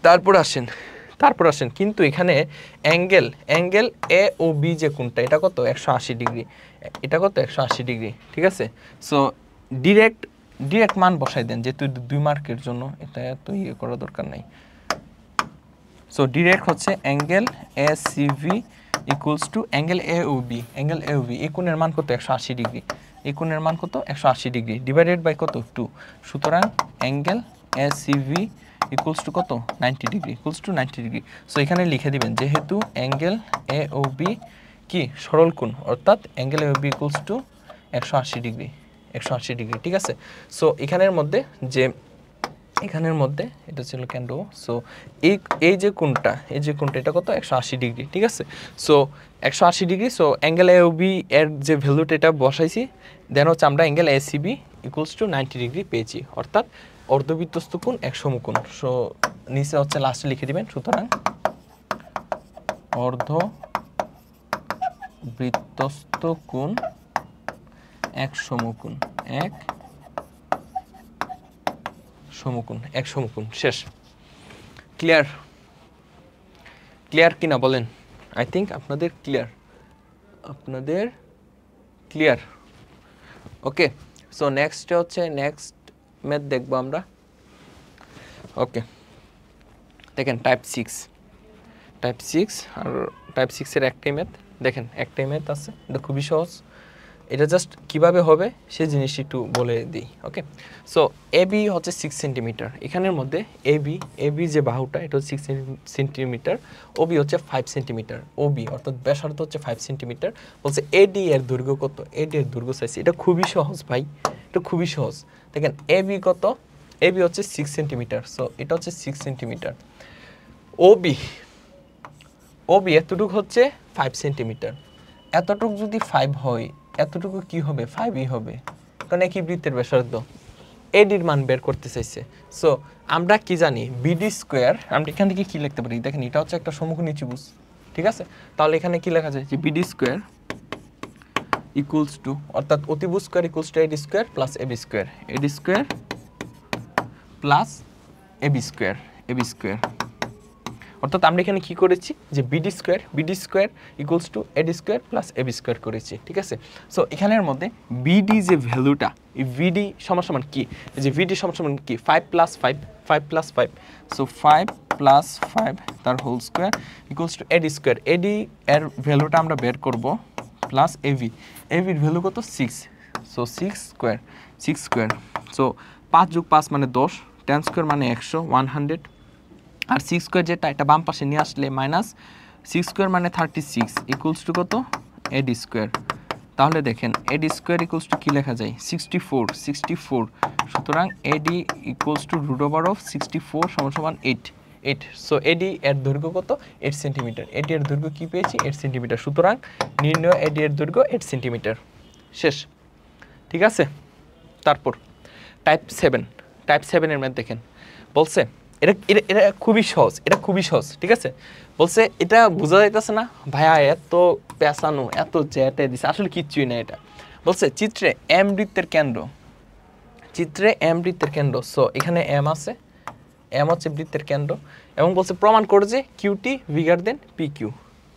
তারপর আসেন কিন্তু এখানে অ্যাঙ্গেল এ ও বি যে কোণটা, এটা কত, 180 ডিগ্রি, ঠিক আছে। সো ডিরেক্ট মান বসাই দেন, যেহেতু 2 মার্কের জন্য এটা এত ইয়ে করা দরকার নাই। সো ডিরেক্ট হচ্ছে angle A C B equals to angle A O B, এই কোণের মান কত, 180 ডিগ্রি, এই কোণের মান কত, 180 ডিগ্রি, ডিভাইডেড বাই কত, 2। সুতরাং angle A C B equals to কত, 90 ডিগ্রি, সো এখানে লিখে দিবেন, যেহেতু অ্যাঙ্গেল এ ও বি কি সরল কোণ, অর্থাৎ angle A O B equals to 180 degree, ঠিক আছে। সো এখানের মধ্যে এটা ছিল কেন্দ্র। সো এই যে কোণটা এটা কত, 180 ডিগ্রি, ঠিক আছে। So 180 degree, so angle A O B এর যে ভ্যালুটা এটা বসাইছি, দেন হচ্ছে আমরা angle A C B equals to 90 degree পেয়েছি, অর্থাৎ অর্ধবৃত্তস্থ কোণ এক সমকোণ। সো নিচে হচ্ছে লাস্টে লিখে দিবেন, সুতরাং অর্ধবৃত্তস্থ কোণ এক সমকোণ, শেষ। ক্লিয়ার কিনা বলেন? আই থিঙ্ক আপনাদের ক্লিয়ার। ওকে, সো নেক্সট ম্যাথ দেখবো আমরা। ওকে, দেখেন টাইপ 6, আর টাইপ 6-এর একটাই ম্যাথ, দেখেন একটাই ম্যাথ আছে, এটা খুবই সহজ। এটা জাস্ট কিভাবে হবে সেই জিনিসটি একটু বলে দিই। ওকে, সো এ বি হচ্ছে 6 সেন্টিমিটার, এখানের মধ্যে এ বি যে বাহুটা এটা হচ্ছে 6 সেন্টিমিটার, ও বি হচ্ছে 5 সেন্টিমিটার, ও বি অর্থাৎ ব্যাসার্ধ হচ্ছে 5 সেন্টিমিটার। বলছে এডি এর দৈর্ঘ্য কত, এডি এর দৈর্ঘ্য চাইছি, এটা খুবই সহজ ভাই, এটা খুবই সহজ। দেখেন এ বি কত, এ বি হচ্ছে 6 সেন্টিমিটার, সো এটা হচ্ছে 6 সেন্টিমিটার। ও বি এতটুকু হচ্ছে 5 সেন্টিমিটার, এতটুকু যদি 5 হয়, এতটুকু কি হবে, 5ই হবে, কারণ একই বৃত্তের ব্যাসার্ধ। এডির মান বের করতে চাইছে। সো আমরা কি জানি, বিডি স্কোয়ার, আমরা এখান থেকে কি লিখতে পারি, দেখেন এটা হচ্ছে একটা সমকোণী ত্রিভুজ, ঠিক আছে। তাহলে এখানে কি লেখা যায়, যে বিডি স্কোয়ার ইকুয়ালস টু, অর্থাৎ অতিভুজ square equals to AD square plus AB square, plus AB square, অর্থাৎ আমরা এখানে কি করেছি, যে BD square equals to AD square plus AB square করেছি, ঠিক আছে। সো এখানের মধ্যে বিডি যে ভ্যালুটা, এই ভিডি সমান কি, যে ভিডি সমান কি, 5 প্লাস 5, সো 5 প্লাস 5 তার whole square equals to AD square. AD এর ভ্যালুটা আমরা বের করব প্লাস এভি, এভির ভ্যালু কত 6, সো 6 স্কোয়ার, সো 5 যোগ 5 মানে 10, 10 স্কোয়ার মানে 100, 100, আর 6 স্কোয়ার যেটা এটা বাম পাশে নিয়ে আসলে মাইনাস 6 স্কোয়ার মানে 36 ইকুয়ালস টু কত এডি স্কোয়ার। তাহলে দেখেন এডি স্কোয়ার ইকুয়ালস টু কী লেখা যায় 64, সুতরাং AD equals to root over of 64 সমান 8। সো এডি এর দৈর্ঘ্য কত 8 সেন্টিমিটার, এডি এর দৈর্ঘ্য কী পেয়েছি 8 সেন্টিমিটার, সুতরাং নির্ণয় এডি এর দৈর্ঘ্য 8 সেন্টিমিটার। শেষ, ঠিক আছে। তারপর টাইপ 7 এর ম্যাথ দেখেন, বলছে এটা খুবই সহজ, ঠিক আছে। বলছে এটা বোঝা যাইতেছে না ভাইয়া, এত পেঁচানো এত জ্যাটে দিছে, আসলে কিচ্ছুই না এটা। বলছে চিত্রে এম বৃত্তের কেন্দ্র, সো এখানে এম আছে, এম হচ্ছে বৃত্তের কেন্দ্র, এবং বলছে প্রমাণ করে যে QT bigger than P Q.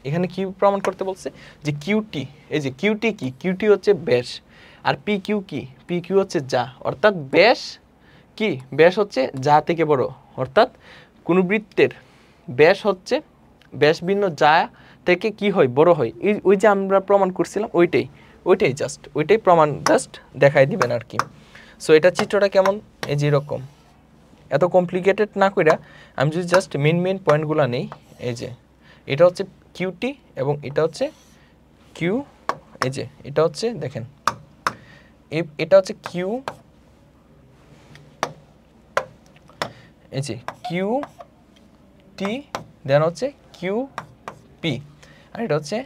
এখানে কি প্রমাণ করতে বলছে যে কিউটি, এই যে কিউটি কি, কিউটি হচ্ছে ব্যাস, আর পি কিউ কি, পি কিউ হচ্ছে যা, অর্থাৎ ব্যাস কি, ব্যাস হচ্ছে যা থেকে বড়, অর্থাৎ কোনো বৃত্তের ব্যাস হচ্ছে ব্যাস ভিন্ন যা থেকে কি হয় বড় হয়। ওই যে আমরা প্রমাণ করছিলাম ওইটাই প্রমাণ জাস্ট দেখাই দিবেন আর কি। সো এটা চিত্রটা কেমন, এই যে এরকম, এত কমপ্লিকেটেড না কইরা আমি যদি জাস্ট মেন পয়েন্টগুলো নেই, এই যে এটা হচ্ছে কিউটি এবং এটা হচ্ছে কিউ, এই যে এটা হচ্ছে দেখেন এটা হচ্ছে কিউ, এই যে কিউ টি, দেন হচ্ছে কিউ পি, আর এটা হচ্ছে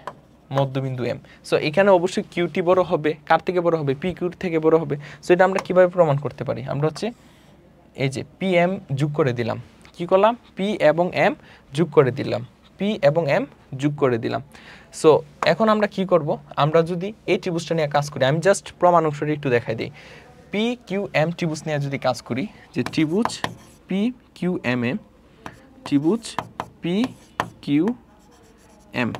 মধ্যবিন্দু এম। সো এখানে অবশ্যই কিউটি বড় হবে, কার থেকে বড় হবে, পি কিউর থেকে বড় হবে। সো এটা আমরা কিভাবে প্রমাণ করতে পারি, আমরা হচ্ছে এই যে পি এম যোগ করে দিলাম, কি করলাম পি এবং এম যোগ করে দিলাম, সো এখন আমরা কি করব, আমরা যদি এই ত্রিভুজটা নিয়ে কাজ করি, আমি জাস্ট প্রমাণ অংশটা একটু দেখাই দিই। পি কিউ এম ত্রিভুজ নিয়ে যদি কাজ করি, যে ত্রিভুজ পি কিউ এম এ, ত্রিভুজ পি কিউ এম,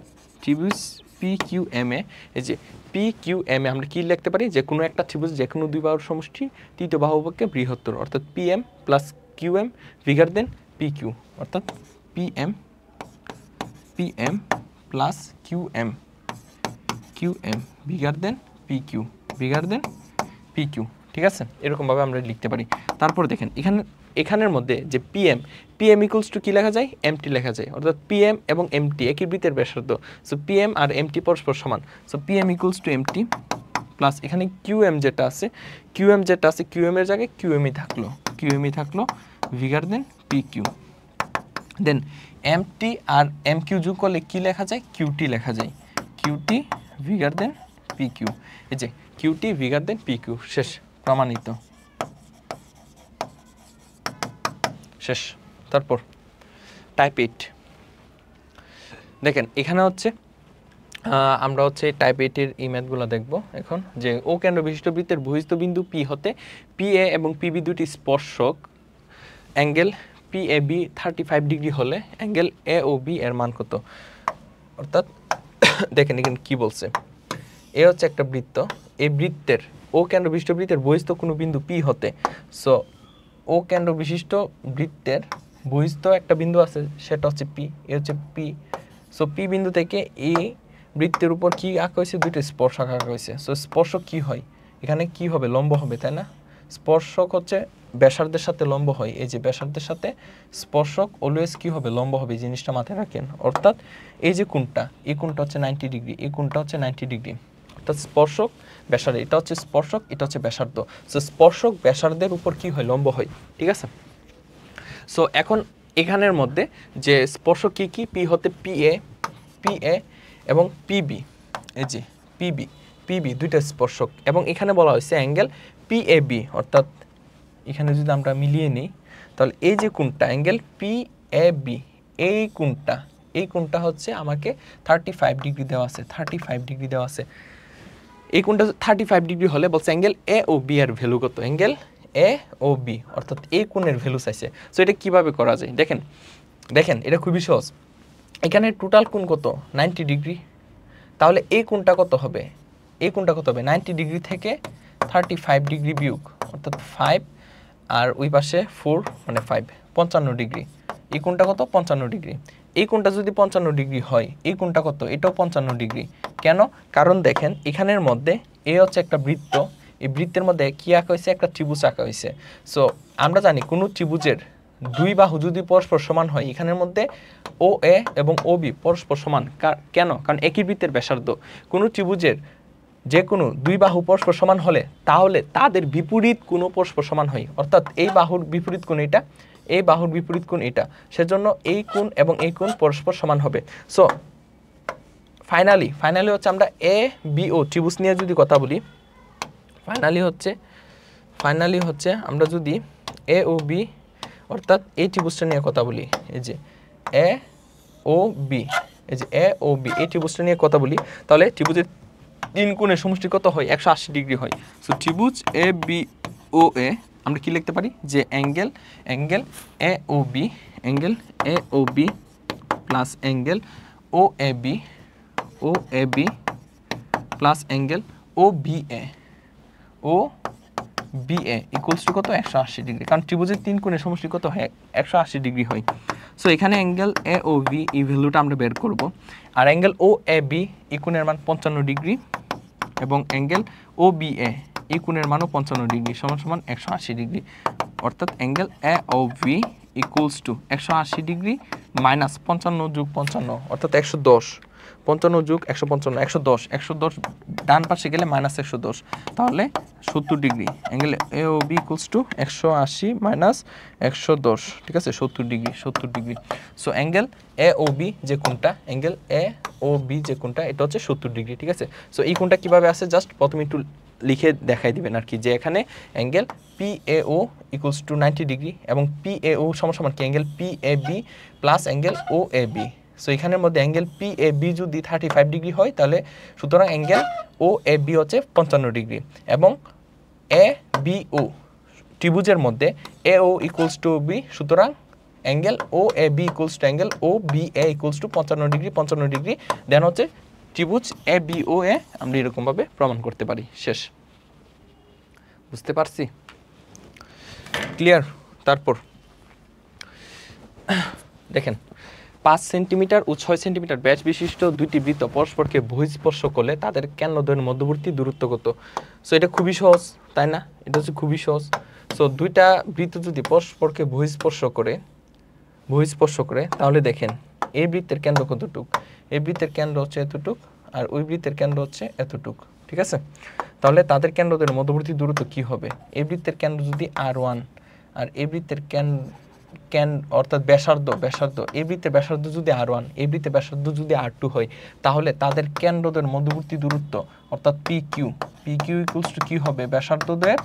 ত্রিভুজ পি কিউ এম এ, এই যে পি কিউ এম এ আমরা কি লিখতে পারি, যে কোনো একটা ত্রিভুজ যে কোনো দুই বাহুর সমষ্টি তৃতীয় বাহু পক্ষে বৃহত্তর, অর্থাৎ P M plus Q M bigger than P Q, অর্থাৎ P M plus Q M bigger than P Q, ঠিক আছে। এরকমভাবে আমরা লিখতে পারি। তারপর দেখেন এখানের মধ্যে যে পিএম ইকুয়ালস টু কী লেখা যায়, এমটি লেখা যায়, অর্থাৎ পিএম এবং এমটি একই বৃত্তের ব্যাসার্ধ, সো পিএম আর এমটি পরস্পর সমান, so PM equals to MT plus এখানে কিউএম যেটা আছে কিউএম এর জায়গায় কিউএমই থাকলো bigger than P Q, then MT আর এম কিউ যোগ করলে কী লেখা যায়, কিউটি লেখা যায়, QT bigger than P Q, এই যে QT bigger than P Q. শেষ, প্রমাণিত, শেষ। তারপর টাইপ 8 দেখেন, এখানে হচ্ছে আমরা হচ্ছে টাইপ 8-এর এই ম্যাথগুলো দেখব এখন, যে ও কেন্দ্র বিশিষ্ট বৃত্তের বহিস্থ বিন্দু পি হতে পি এ এবং পিবি দুটি স্পর্শক, angle P A B 35 degree হলে অ্যাঙ্গেল এ ও বি এর মান কত। অর্থাৎ দেখেন এখানে কি বলছে, এ হচ্ছে একটা বৃত্ত, এই বৃত্তের ও কেন্দ্র বিশিষ্ট বৃত্তের বহিস্থ কোনো বিন্দু পি হতে, সো ও কেন্দ্র বিশিষ্ট বৃত্তের বহিস্থ একটা বিন্দু আছে, সেটা হচ্ছে পি, এ হচ্ছে পি, সো পি বিন্দু থেকে এই বৃত্তের উপর কি আঁকা হয়েছে, দুইটা স্পর্শক আঁকা হয়েছে। সো স্পর্শক কি হয়, এখানে কি হবে, লম্ব হবে, তাই না। স্পর্শক হচ্ছে ব্যাসার্ধের সাথে লম্ব হয়, এই যে ব্যাসার্ধের সাথে স্পর্শক অলওয়েজ কি হবে, লম্ব হবে, এই জিনিসটা মাথায় রাখেন। অর্থাৎ এই যে কোণটা, এই কোণটা হচ্ছে 90 ডিগ্রি, এই কোণটা হচ্ছে 90 ডিগ্রি, অর্থাৎ স্পর্শক ব্যাসার্ধ, এটা হচ্ছে স্পর্শক, এটা হচ্ছে ব্যাসার্ধ, সো স্পর্শক ব্যাসার্ধের উপর কি হয়, লম্ব হয়, ঠিক আছে। সো এখন এখানের মধ্যে যে স্পর্শক কি কি, পি হতে পি এ এবং পিবি, এই যে পিবি দুইটা স্পর্শক, এবং এখানে বলা হয়েছে অ্যাঙ্গেল পি এ বি, অর্থাৎ এখানে যদি আমরা মিলিয়ে নিই তাহলে এই যে কোণটা অ্যাঙ্গেল পি এ বি, এই কোণটা হচ্ছে আমাকে 35 ডিগ্রি দেওয়া আছে, 35 ডিগ্রি দেওয়া আছে। এই কোণটা 35 ডিগ্রি হলে বলছে অ্যাঙ্গেল এ ও বি এর ভ্যালু কত, অ্যাঙ্গেল এ ও বি, অর্থাৎ এই কোণের ভ্যালু চাইছে। সো এটা কিভাবে করা যায়, দেখেন এটা খুবই সহজ। এখানে টোটাল কোণ কত, 90 ডিগ্রি, তাহলে এই কোণটা কত হবে, 90 ডিগ্রি থেকে 35 ডিগ্রি বিয়োগ, অর্থাৎ 5 আর ওই পাশে 4 মানে 5, 55 ডিগ্রি এই কোণটা কত 55 ডিগ্রি, এই কোণটা যদি 55 ডিগ্রি হয় এই কোণটা কত এটাও 55 ডিগ্রি। কেন? কারণ দেখেন এখানের মধ্যে এ হচ্ছে একটা বৃত্ত, এই বৃত্তের মধ্যে কি আঁকা হয়েছে একটা ত্রিভুজ আঁকা হয়েছে। সো আমরা জানি কোনো ত্রিভুজের দুই বাহু যদি পরস্পর সমান হয় এখানের মধ্যে ও এ এবং ও বি পরস্পর সমান। কেন? কারণ একই বৃত্তের ব্যাসার্ধ। কোনো ত্রিভুজের যে কোনো দুই বাহু পরস্পর সমান হলে তাহলে তাদের বিপরীত কোণ পরস্পর সমান হয়, অর্থাৎ এই বাহুর বিপরীত কোণ এটা, এই বাহুর বিপরীত কোণ এটা, সেজন্য এই কোণ এবং এই কোণ পরস্পর সমান হবে। সো ফাইনালি হচ্ছে আমরা এ বি ও ত্রিভুজ নিয়ে যদি কথা বলি, ফাইনালি হচ্ছে আমরা যদি এ ও বি অর্থাৎ এই ত্রিভুজটা নিয়ে কথা বলি, এই যে এ ও বি, এই যে এ ও বি এই ত্রিভুজটা নিয়ে কথা বলি, তাহলে ত্রিভুজের তিন কোণের সমষ্টি কত হয় 180 ডিগ্রি হয়। সো ত্রিভুজ এ বি ও এ আমরা কি লিখতে পারি যে angle A O B plus angle O A B plus angle O B A equals to কত 180 ডিগ্রি, কারণ ত্রিভুজের তিন কোণের সমষ্টি কত হয় 180 ডিগ্রি হয়। সো এখানে অ্যাঙ্গেল এ ও বি এই ভ্যালুটা আমরা বের করব, আর অ্যাঙ্গেল ও এ বি এই কোণের মান 55 ডিগ্রি এবং অ্যাঙ্গেল ও বি এ এই কোণের মানও 55 ডিগ্রি সমান 180 ডিগ্রি, অর্থাৎ angle A O B equals to 180 degree minus 55 যোগ 55 অর্থাৎ 110, 55 যোগ 155 110 ডান পাশে গেলে মাইনাস 110, তাহলে 70 degree. Angle A O B equals to 180 minus 110, ঠিক আছে 70 degree. So angle A O B যে কোণটা, অ্যাঙ্গেল এ ও বি যে কোণটা এটা হচ্ছে 70 ডিগ্রি, ঠিক আছে। সো এই কোণটা কিভাবে আসে জাস্ট প্রথমে একটু লিখে দেখাই দিবেন আর কি, যে এখানে angle P A O equals to 90 degree এবং পি এ ও সমান কি angle P A B plus angle O A B. So এখানের মধ্যে অ্যাঙ্গেল পি এ বি যদি 35 ডিগ্রি হয় তাহলে সুতরাং অ্যাঙ্গেল ও এ বি হচ্ছে 55 ডিগ্রি এবং এ বি ও ত্রিভুজের মধ্যে A O equals to B, সুতরাং angle O A B equals to angle O B A equals to 55 degree then হচ্ছে ত্রিভুজ এ বি ও এ আমরা এরকমভাবে প্রমাণ করতে পারি। শেষ, বুঝতে পারছি? ক্লিয়ার? তারপর দেখেন 5 সেন্টিমিটার ও 6 সেন্টিমিটার ব্যাস বিশিষ্ট দুইটি বৃত্ত পরস্পরকে বহিঃস্পর্শ করলে তাদের কেন্দ্রদ্বয়ের মধ্যবর্তী দূরত্ব কত? সো এটা খুবই সহজ, তাই না? এটা হচ্ছে খুবই সহজ। সো দুইটা বৃত্ত যদি পরস্পরকে বহিঃস্পর্শ করে তাহলে দেখেন এই বৃত্তের কেন্দ্র কতটুক, এই বৃত্তের কেন্দ্র হচ্ছে এতটুক আর ওই বৃত্তের কেন্দ্র হচ্ছে এতটুক, ঠিক আছে। তাহলে তাদের কেন্দ্রদ্বয়ের মধ্যবর্তী দূরত্ব কি হবে? এই বৃত্তের কেন্দ্র যদি R1 আর এই বৃত্তের অর্থাৎ ব্যাসার্ধ এই বৃত্তের ব্যাসার্ধ যদি R1, এই বৃত্তের ব্যাসার্ধ যদি R2 হয় তাহলে তাদের কেন্দ্রদ্বয়ের মধ্যবর্তী দূরত্ব অর্থাৎ PQ ইকুয়ালস টু কি হবে? ব্যাসার্ধদ্বয়ের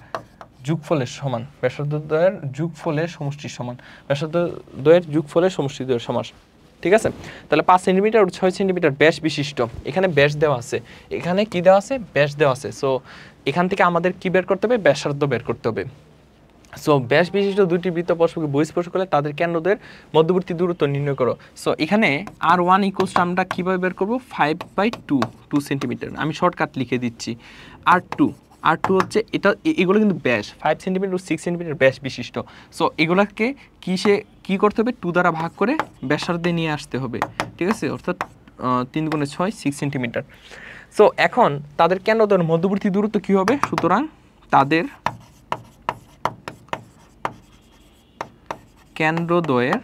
যোগফলের সমান, ব্যাসার্ধদ্বয়ের যোগফলের সমষ্টির সমান, ব্যাসার্ধদ্বয়ের যোগফলের সমষ্টিদ্বয়ের সমান, ঠিক আছে। তাহলে 5 সেন্টিমিটার ও 6 সেন্টিমিটার ব্যাস বিশিষ্ট, এখানে ব্যাস দেওয়া আছে, এখানে কি দেওয়া আছে? ব্যাস দেওয়া আছে। সো এখান থেকে আমাদের কি বের করতে হবে? ব্যাসার্ধ বের করতে হবে। সো ব্যাস বিশিষ্ট দুইটি বৃত্ত পরস্পরকে বহিঃস্পর্শ করলে তাদের কেন্দ্রদ্বয়ের মধ্যবর্তী দূরত্ব নির্ণয় করো। সো এখানে R1 ইকুয়ালস টু আমরা কিভাবে বের করব? 5/2 সেন্টিমিটার, আমি শর্টকাট লিখে দিচ্ছি। R2 হচ্ছে এটা, এগুলো কিন্তু ব্যাস 5 সেন্টিমিটার ও 6 সেন্টিমিটার ব্যাস বিশিষ্ট। সো এগুলোকে কি করতে হবে? 2 দ্বারা ভাগ করে ব্যাসার্ধে নিয়ে আসতে হবে, ঠিক আছে, অর্থাৎ 3 × 6 6 সেন্টিমিটার। সো এখন তাদের কেন্দ্রদ্বয়ের মধ্যবর্তী দূরত্ব কি হবে? সুতরাং তাদের কেন্দ্রদ্বয়ের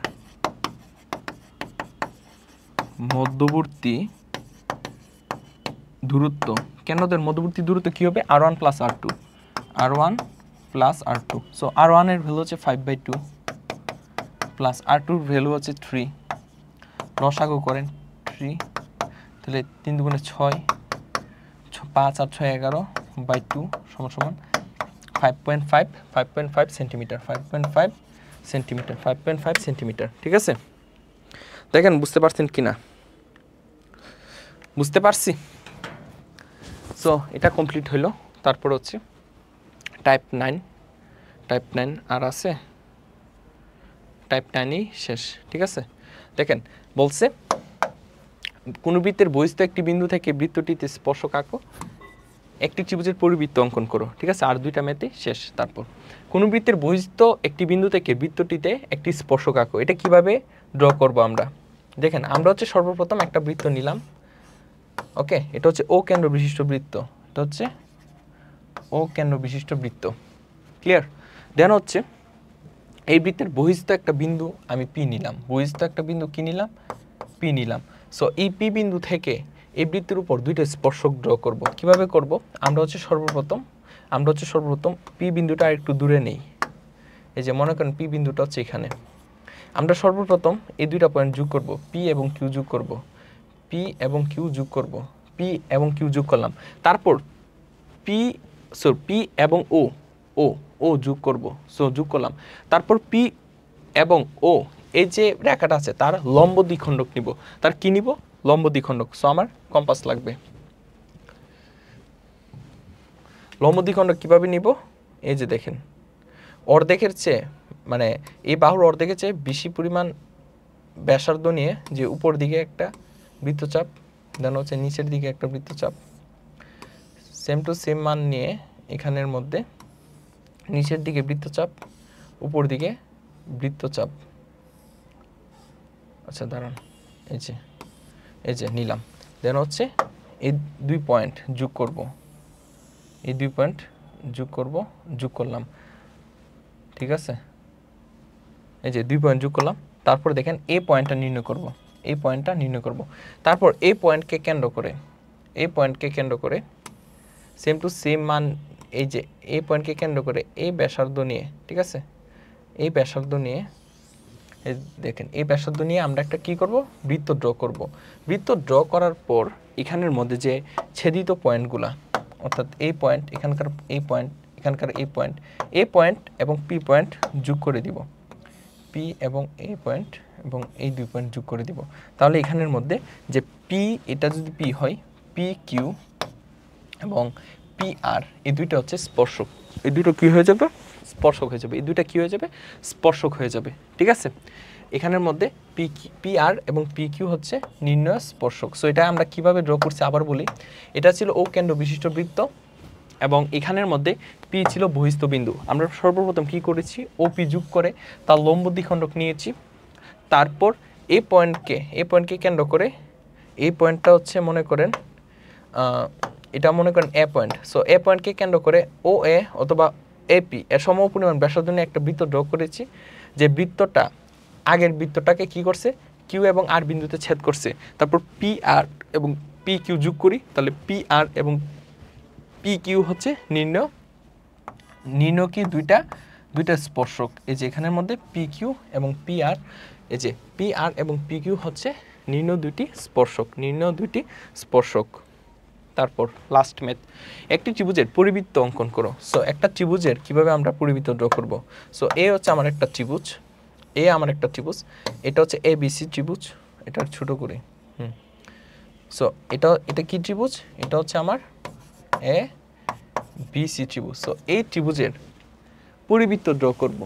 মধ্যবর্তী দূরত্ব কি হবে? R1 plus R2, so R1 এর ভ্যালু হচ্ছে 5/2 প্লাস R2 এর ভ্যালু হচ্ছে 3, লসাগু করেন 3, তাহলে 3 × 6 5 আর 6 11/2 সমান 5.5 সেন্টিমিটার, 5.5 সেন্টিমিটার, ঠিক আছে। দেখেন বুঝতে পারছেন কিনা? বুঝতে পারছি। সো এটা কমপ্লিট হইল। তারপর হচ্ছে টাইপ 9 আর আছে, টাইপ 9ই শেষ, ঠিক আছে। দেখেন বলছে কোন বৃত্তের বহিস্থ একটি বিন্দু থেকে বৃত্তটিতে স্পর্শক আঁকো। একটি ত্রিভুজের পরিবৃত্ত অঙ্কন করো, ঠিক আছে, আর 2টা ম্যাথই শেষ। তারপর কোন বৃত্তের বহিস্থ একটি বিন্দু থেকে বৃত্তটিতে একটি স্পর্শক আঁকো। এটা কিভাবে ড্র করব আমরা? দেখেন আমরা হচ্ছে সর্বপ্রথম একটা বৃত্ত নিলাম, ওকে, এটা হচ্ছে ও কেন্দ্র বিশিষ্ট বৃত্ত, এটা হচ্ছে ও কেন্দ্র বিশিষ্ট বৃত্ত, ক্লিয়ার। দেন হচ্ছে এই বৃত্তের বহিস্থ একটা বিন্দু আমি পি নিলাম, বহিস্থ একটা বিন্দু কি নিলাম? পি নিলাম। সো এই পি বিন্দু থেকে এই বৃত্তের উপর 2টা স্পর্শক ড্র করব। কিভাবে করব? আমরা হচ্ছে সর্বপ্রথম পি বিন্দুটা একটু দূরে নেই। এই যে মনে করেন পি বিন্দুটা হচ্ছে এখানে। আমরা সর্বপ্রথম এই 2টা পয়েন্ট যোগ করব, পি এবং কিউ যোগ করব, পি এবং কিউ যোগ করব, পি এবং কিউ যোগ করলাম। তারপর পি এবং ও যোগ করব, সো যোগ করলাম। তারপর পি এবং ও এই যে রেখাটা আছে তার লম্ব দ্বিখণ্ডক নিব। তার কি নিব? লম্ব দ্বিখণ্ডক। সো আমার কম্পাস লাগবে। লম্ব দ্বিখণ্ডক কিভাবে নিব? এই যে দেখেন, অর্ধেকের চেয়ে মানে এই বাহুর অর্ধেকের চেয়ে বেশি পরিমাণ ব্যাসার্ধ নিয়ে যে উপর দিকে একটা বৃত্তচাপ, দেন হচ্ছে নিচের দিকে একটা বৃত্তচাপ, সেম টু সেম মান নিয়ে এখানের মধ্যে নিচের দিকে বৃত্তচাপ, উপর দিকে বৃত্তচাপ। আচ্ছা দাঁড়ান, এই যে নিলাম। দেন হচ্ছে এই 2 পয়েন্ট যোগ করব, এই 2 পয়েন্ট যোগ করলাম, ঠিক আছে। এই যে 2 পয়েন্ট যোগ করলাম। তারপর দেখেন এই পয়েন্টটা নির্ণয় করব, তারপর এই পয়েন্টকে কেন্দ্র করে সেম টু সেম মান, এই যে এই পয়েন্টকে কেন্দ্র করে এই ব্যাসার্ধ নিয়ে, ঠিক আছে, এই ব্যাসার্ধ নিয়ে, এই দেখেন এই ব্যাসার্ধ নিয়ে আমরা একটা কি করব? বৃত্ত ড্র করব। বৃত্ত ড্র করার পর এখানের মধ্যে যে ছেদিত পয়েন্টগুলা, অর্থাৎ এই পয়েন্ট, এখানকার এই পয়েন্ট, এখানকার এই পয়েন্ট এবং পি পয়েন্ট যোগ করে দিব, পি এবং এই পয়েন্ট এবং এই 2 পয়েন্ট যোগ করে দিব। তাহলে এখানের মধ্যে যে পি, এটা যদি পি হয়, পি কিউ এবং পি আর, এই 2টা হচ্ছে স্পর্শক। এই 2টো কি হয়ে যাবে? স্পর্শক হয়ে যাবে। এই 2টা কি হয়ে যাবে? স্পর্শক হয়ে যাবে, ঠিক আছে। এখানের মধ্যে পি আর এবং পি কিউ হচ্ছে নির্ণয় স্পর্শক। সো এটা আমরা কিভাবে ড্র করছি আবার বলি। এটা ছিল ও কেন্দ্র বিশিষ্ট বৃত্ত এবং এখানের মধ্যে পি ছিল বহিস্থ বিন্দু। আমরা সর্বপ্রথম কি করেছি? ও পি যোগ করে তার লম্ব দ্বিখণ্ডক নিয়েছি। তারপর এই পয়েন্টকে কেন্দ্র করে, এই পয়েন্টটা হচ্ছে মনে করেন এটা মনে করেন এ পয়েন্ট। সো এ পয়েন্টকে কেন্দ্র করে ও এ অথবা এপি এর সমপরিমাণ ব্যাসার্ধ নিয়ে একটা বৃত্ত ড্র করেছি, যে বৃত্তটা আগের বৃত্তটাকে কি করছে? কিউ এবং আর বিন্দুতে ছেদ করছে। তারপর পি আর এবং পি কিউ যোগ করি, তাহলে পি আর এবং পি কিউ হচ্ছে নির্ণয় কি? দুইটা স্পর্শক। এই যে এখানের মধ্যে পি কিউ এবং পি আর, এই যে পি আর এবং পি কিউ হচ্ছে নির্ণয় দুইটি স্পর্শক। তারপর লাস্ট ম্যাথ, একটি ত্রিভুজের পরিবৃত্ত অঙ্কন করো। সো একটা ত্রিভুজের কিভাবে আমরা পরিবৃত্ত ড্র করব? সো এ হচ্ছে আমার একটা ত্রিভুজ, এটা হচ্ছে এ বিসি ত্রিভুজ, এটা ছোট করে, সো এটা কি ত্রিভুজ? এটা হচ্ছে আমার এ বিসি ত্রিভুজ। সো এই ত্রিভুজের পরিবৃত্ত ড্র করব।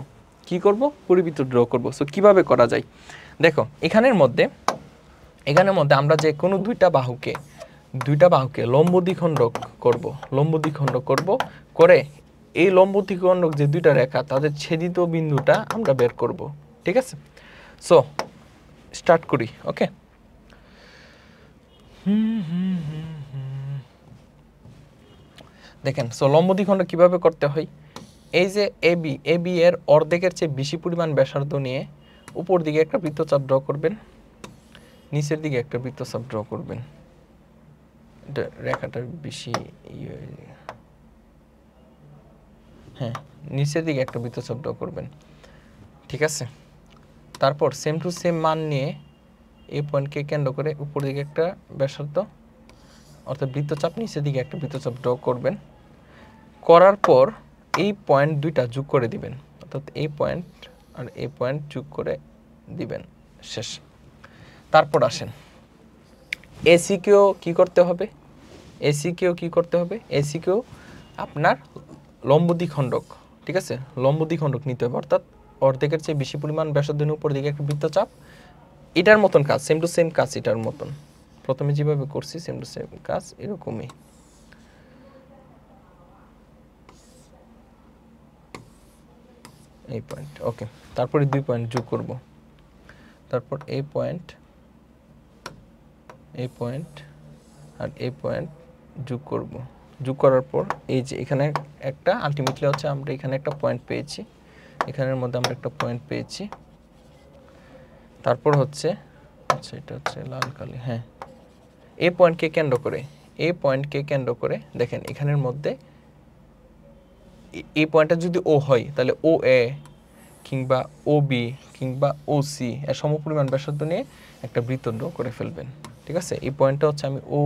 কি করব? পরিবৃত্ত ড্র করব। সো কিভাবে করা যায়? দেখো এখানের মধ্যে আমরা যে কোনো দুইটা বাহুকে লম্ব দ্বিখণ্ডক করব, করে এই লম্ব দ্বিখণ্ডক যে 2টা রেখা তাদের ছেদিত বিন্দুটা আমরা বের করব, ঠিক আছে। সো স্টার্ট করি, ওকে। দেখেন, সো লম্ব দ্বিখণ্ডক কিভাবে করতে হয়? এই যে এবি এর অর্ধেকের চেয়ে বেশি পরিমাণ ব্যাসার্ধ নিয়ে উপর দিকে একটা বৃত্তচাপ ড্র করবেন, নিচের দিকে একটা বৃত্তচাপ ড্র করবেন। এটা রেখাটার বেশি হ্যাঁ, নিচের দিকে একটা বৃত্তচাপ ড্র করবেন, ঠিক আছে। তারপর সেম টু সেম মান নিয়ে এই পয়েন্টকে কেন্দ্র করে উপর দিকে একটা ব্যাসার্ধ অর্থাৎ বৃত্তচাপ, নিচের দিকে একটা বৃত্তচাপ ড্র করবেন। করার পর এই পয়েন্ট 2টা যোগ করে দিবেন, অর্থাৎ এই পয়েন্ট আর এই পয়েন্ট যোগ করে দিবেন, শেষ। তারপর আসেন এসিকেও কি করতে হবে? এসিকেও আপনার লম্ব দ্বিখণ্ডক, ঠিক আছে, লম্ব দ্বিখণ্ডক নিতে হবে, অর্থাৎ অর্ধেকের চেয়ে বেশি পরিমাণ ব্যাসার্ধ নিয়ে উপর দিকে একটা বৃত্তচাপ। এটার মতন কাজ, সেম টু সেম কাজ, এটার মতন প্রথমে যেভাবে করছি সেম টু সেম কাজ এরকমই। এই পয়েন্ট, ওকে। তারপরে 2 পয়েন্ট যোগ করব, তারপর এই পয়েন্ট আর এই পয়েন্ট যোগ করব। যোগ করার পর এই যে এখানে একটা আলটিমেটলি হচ্ছে আমরা এখানে একটা পয়েন্ট পেয়েছি, এখানের মধ্যে আমরা একটা পয়েন্ট পেয়েছি। তারপর হচ্ছে আচ্ছা এটা হচ্ছে লাল কালি, হ্যাঁ, এই পয়েন্টকে কেন্দ্র করে দেখেন এখানের মধ্যে এই পয়েন্টটা যদি ও হয় তাহলে ও এ কিংবা ও বি কিংবা ও সি এর সমপরিমাণ ব্যাসার্ধ নিয়ে একটা বৃত্ত ড্র করে ফেলবেন। ঠিক আছে, এই পয়েন্টটা হচ্ছে আমি ও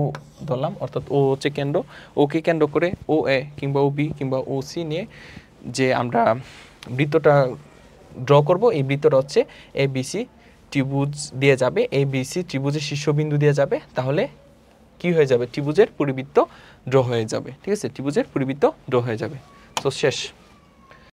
ধরলাম, অর্থাৎ ও হচ্ছে কেন্দ্র, ওকে কেন্দ্র করে ও এ কিংবা ও বি কিংবা ও সি নিয়ে যে আমরা বৃত্তটা ড্র করব, এই বৃত্তটা হচ্ছে এ বি সি ত্রিভুজ দিয়ে যাবে, এ বি সি ত্রিভুজের শীর্ষবিন্দু দিয়ে যাবে, তাহলে কি হয়ে যাবে, ত্রিভুজের পরিবৃত্ত ড্র হয়ে যাবে। ঠিক আছে, ত্রিভুজের পরিবৃত্ত ড্র হয়ে যাবে। তো শেষ।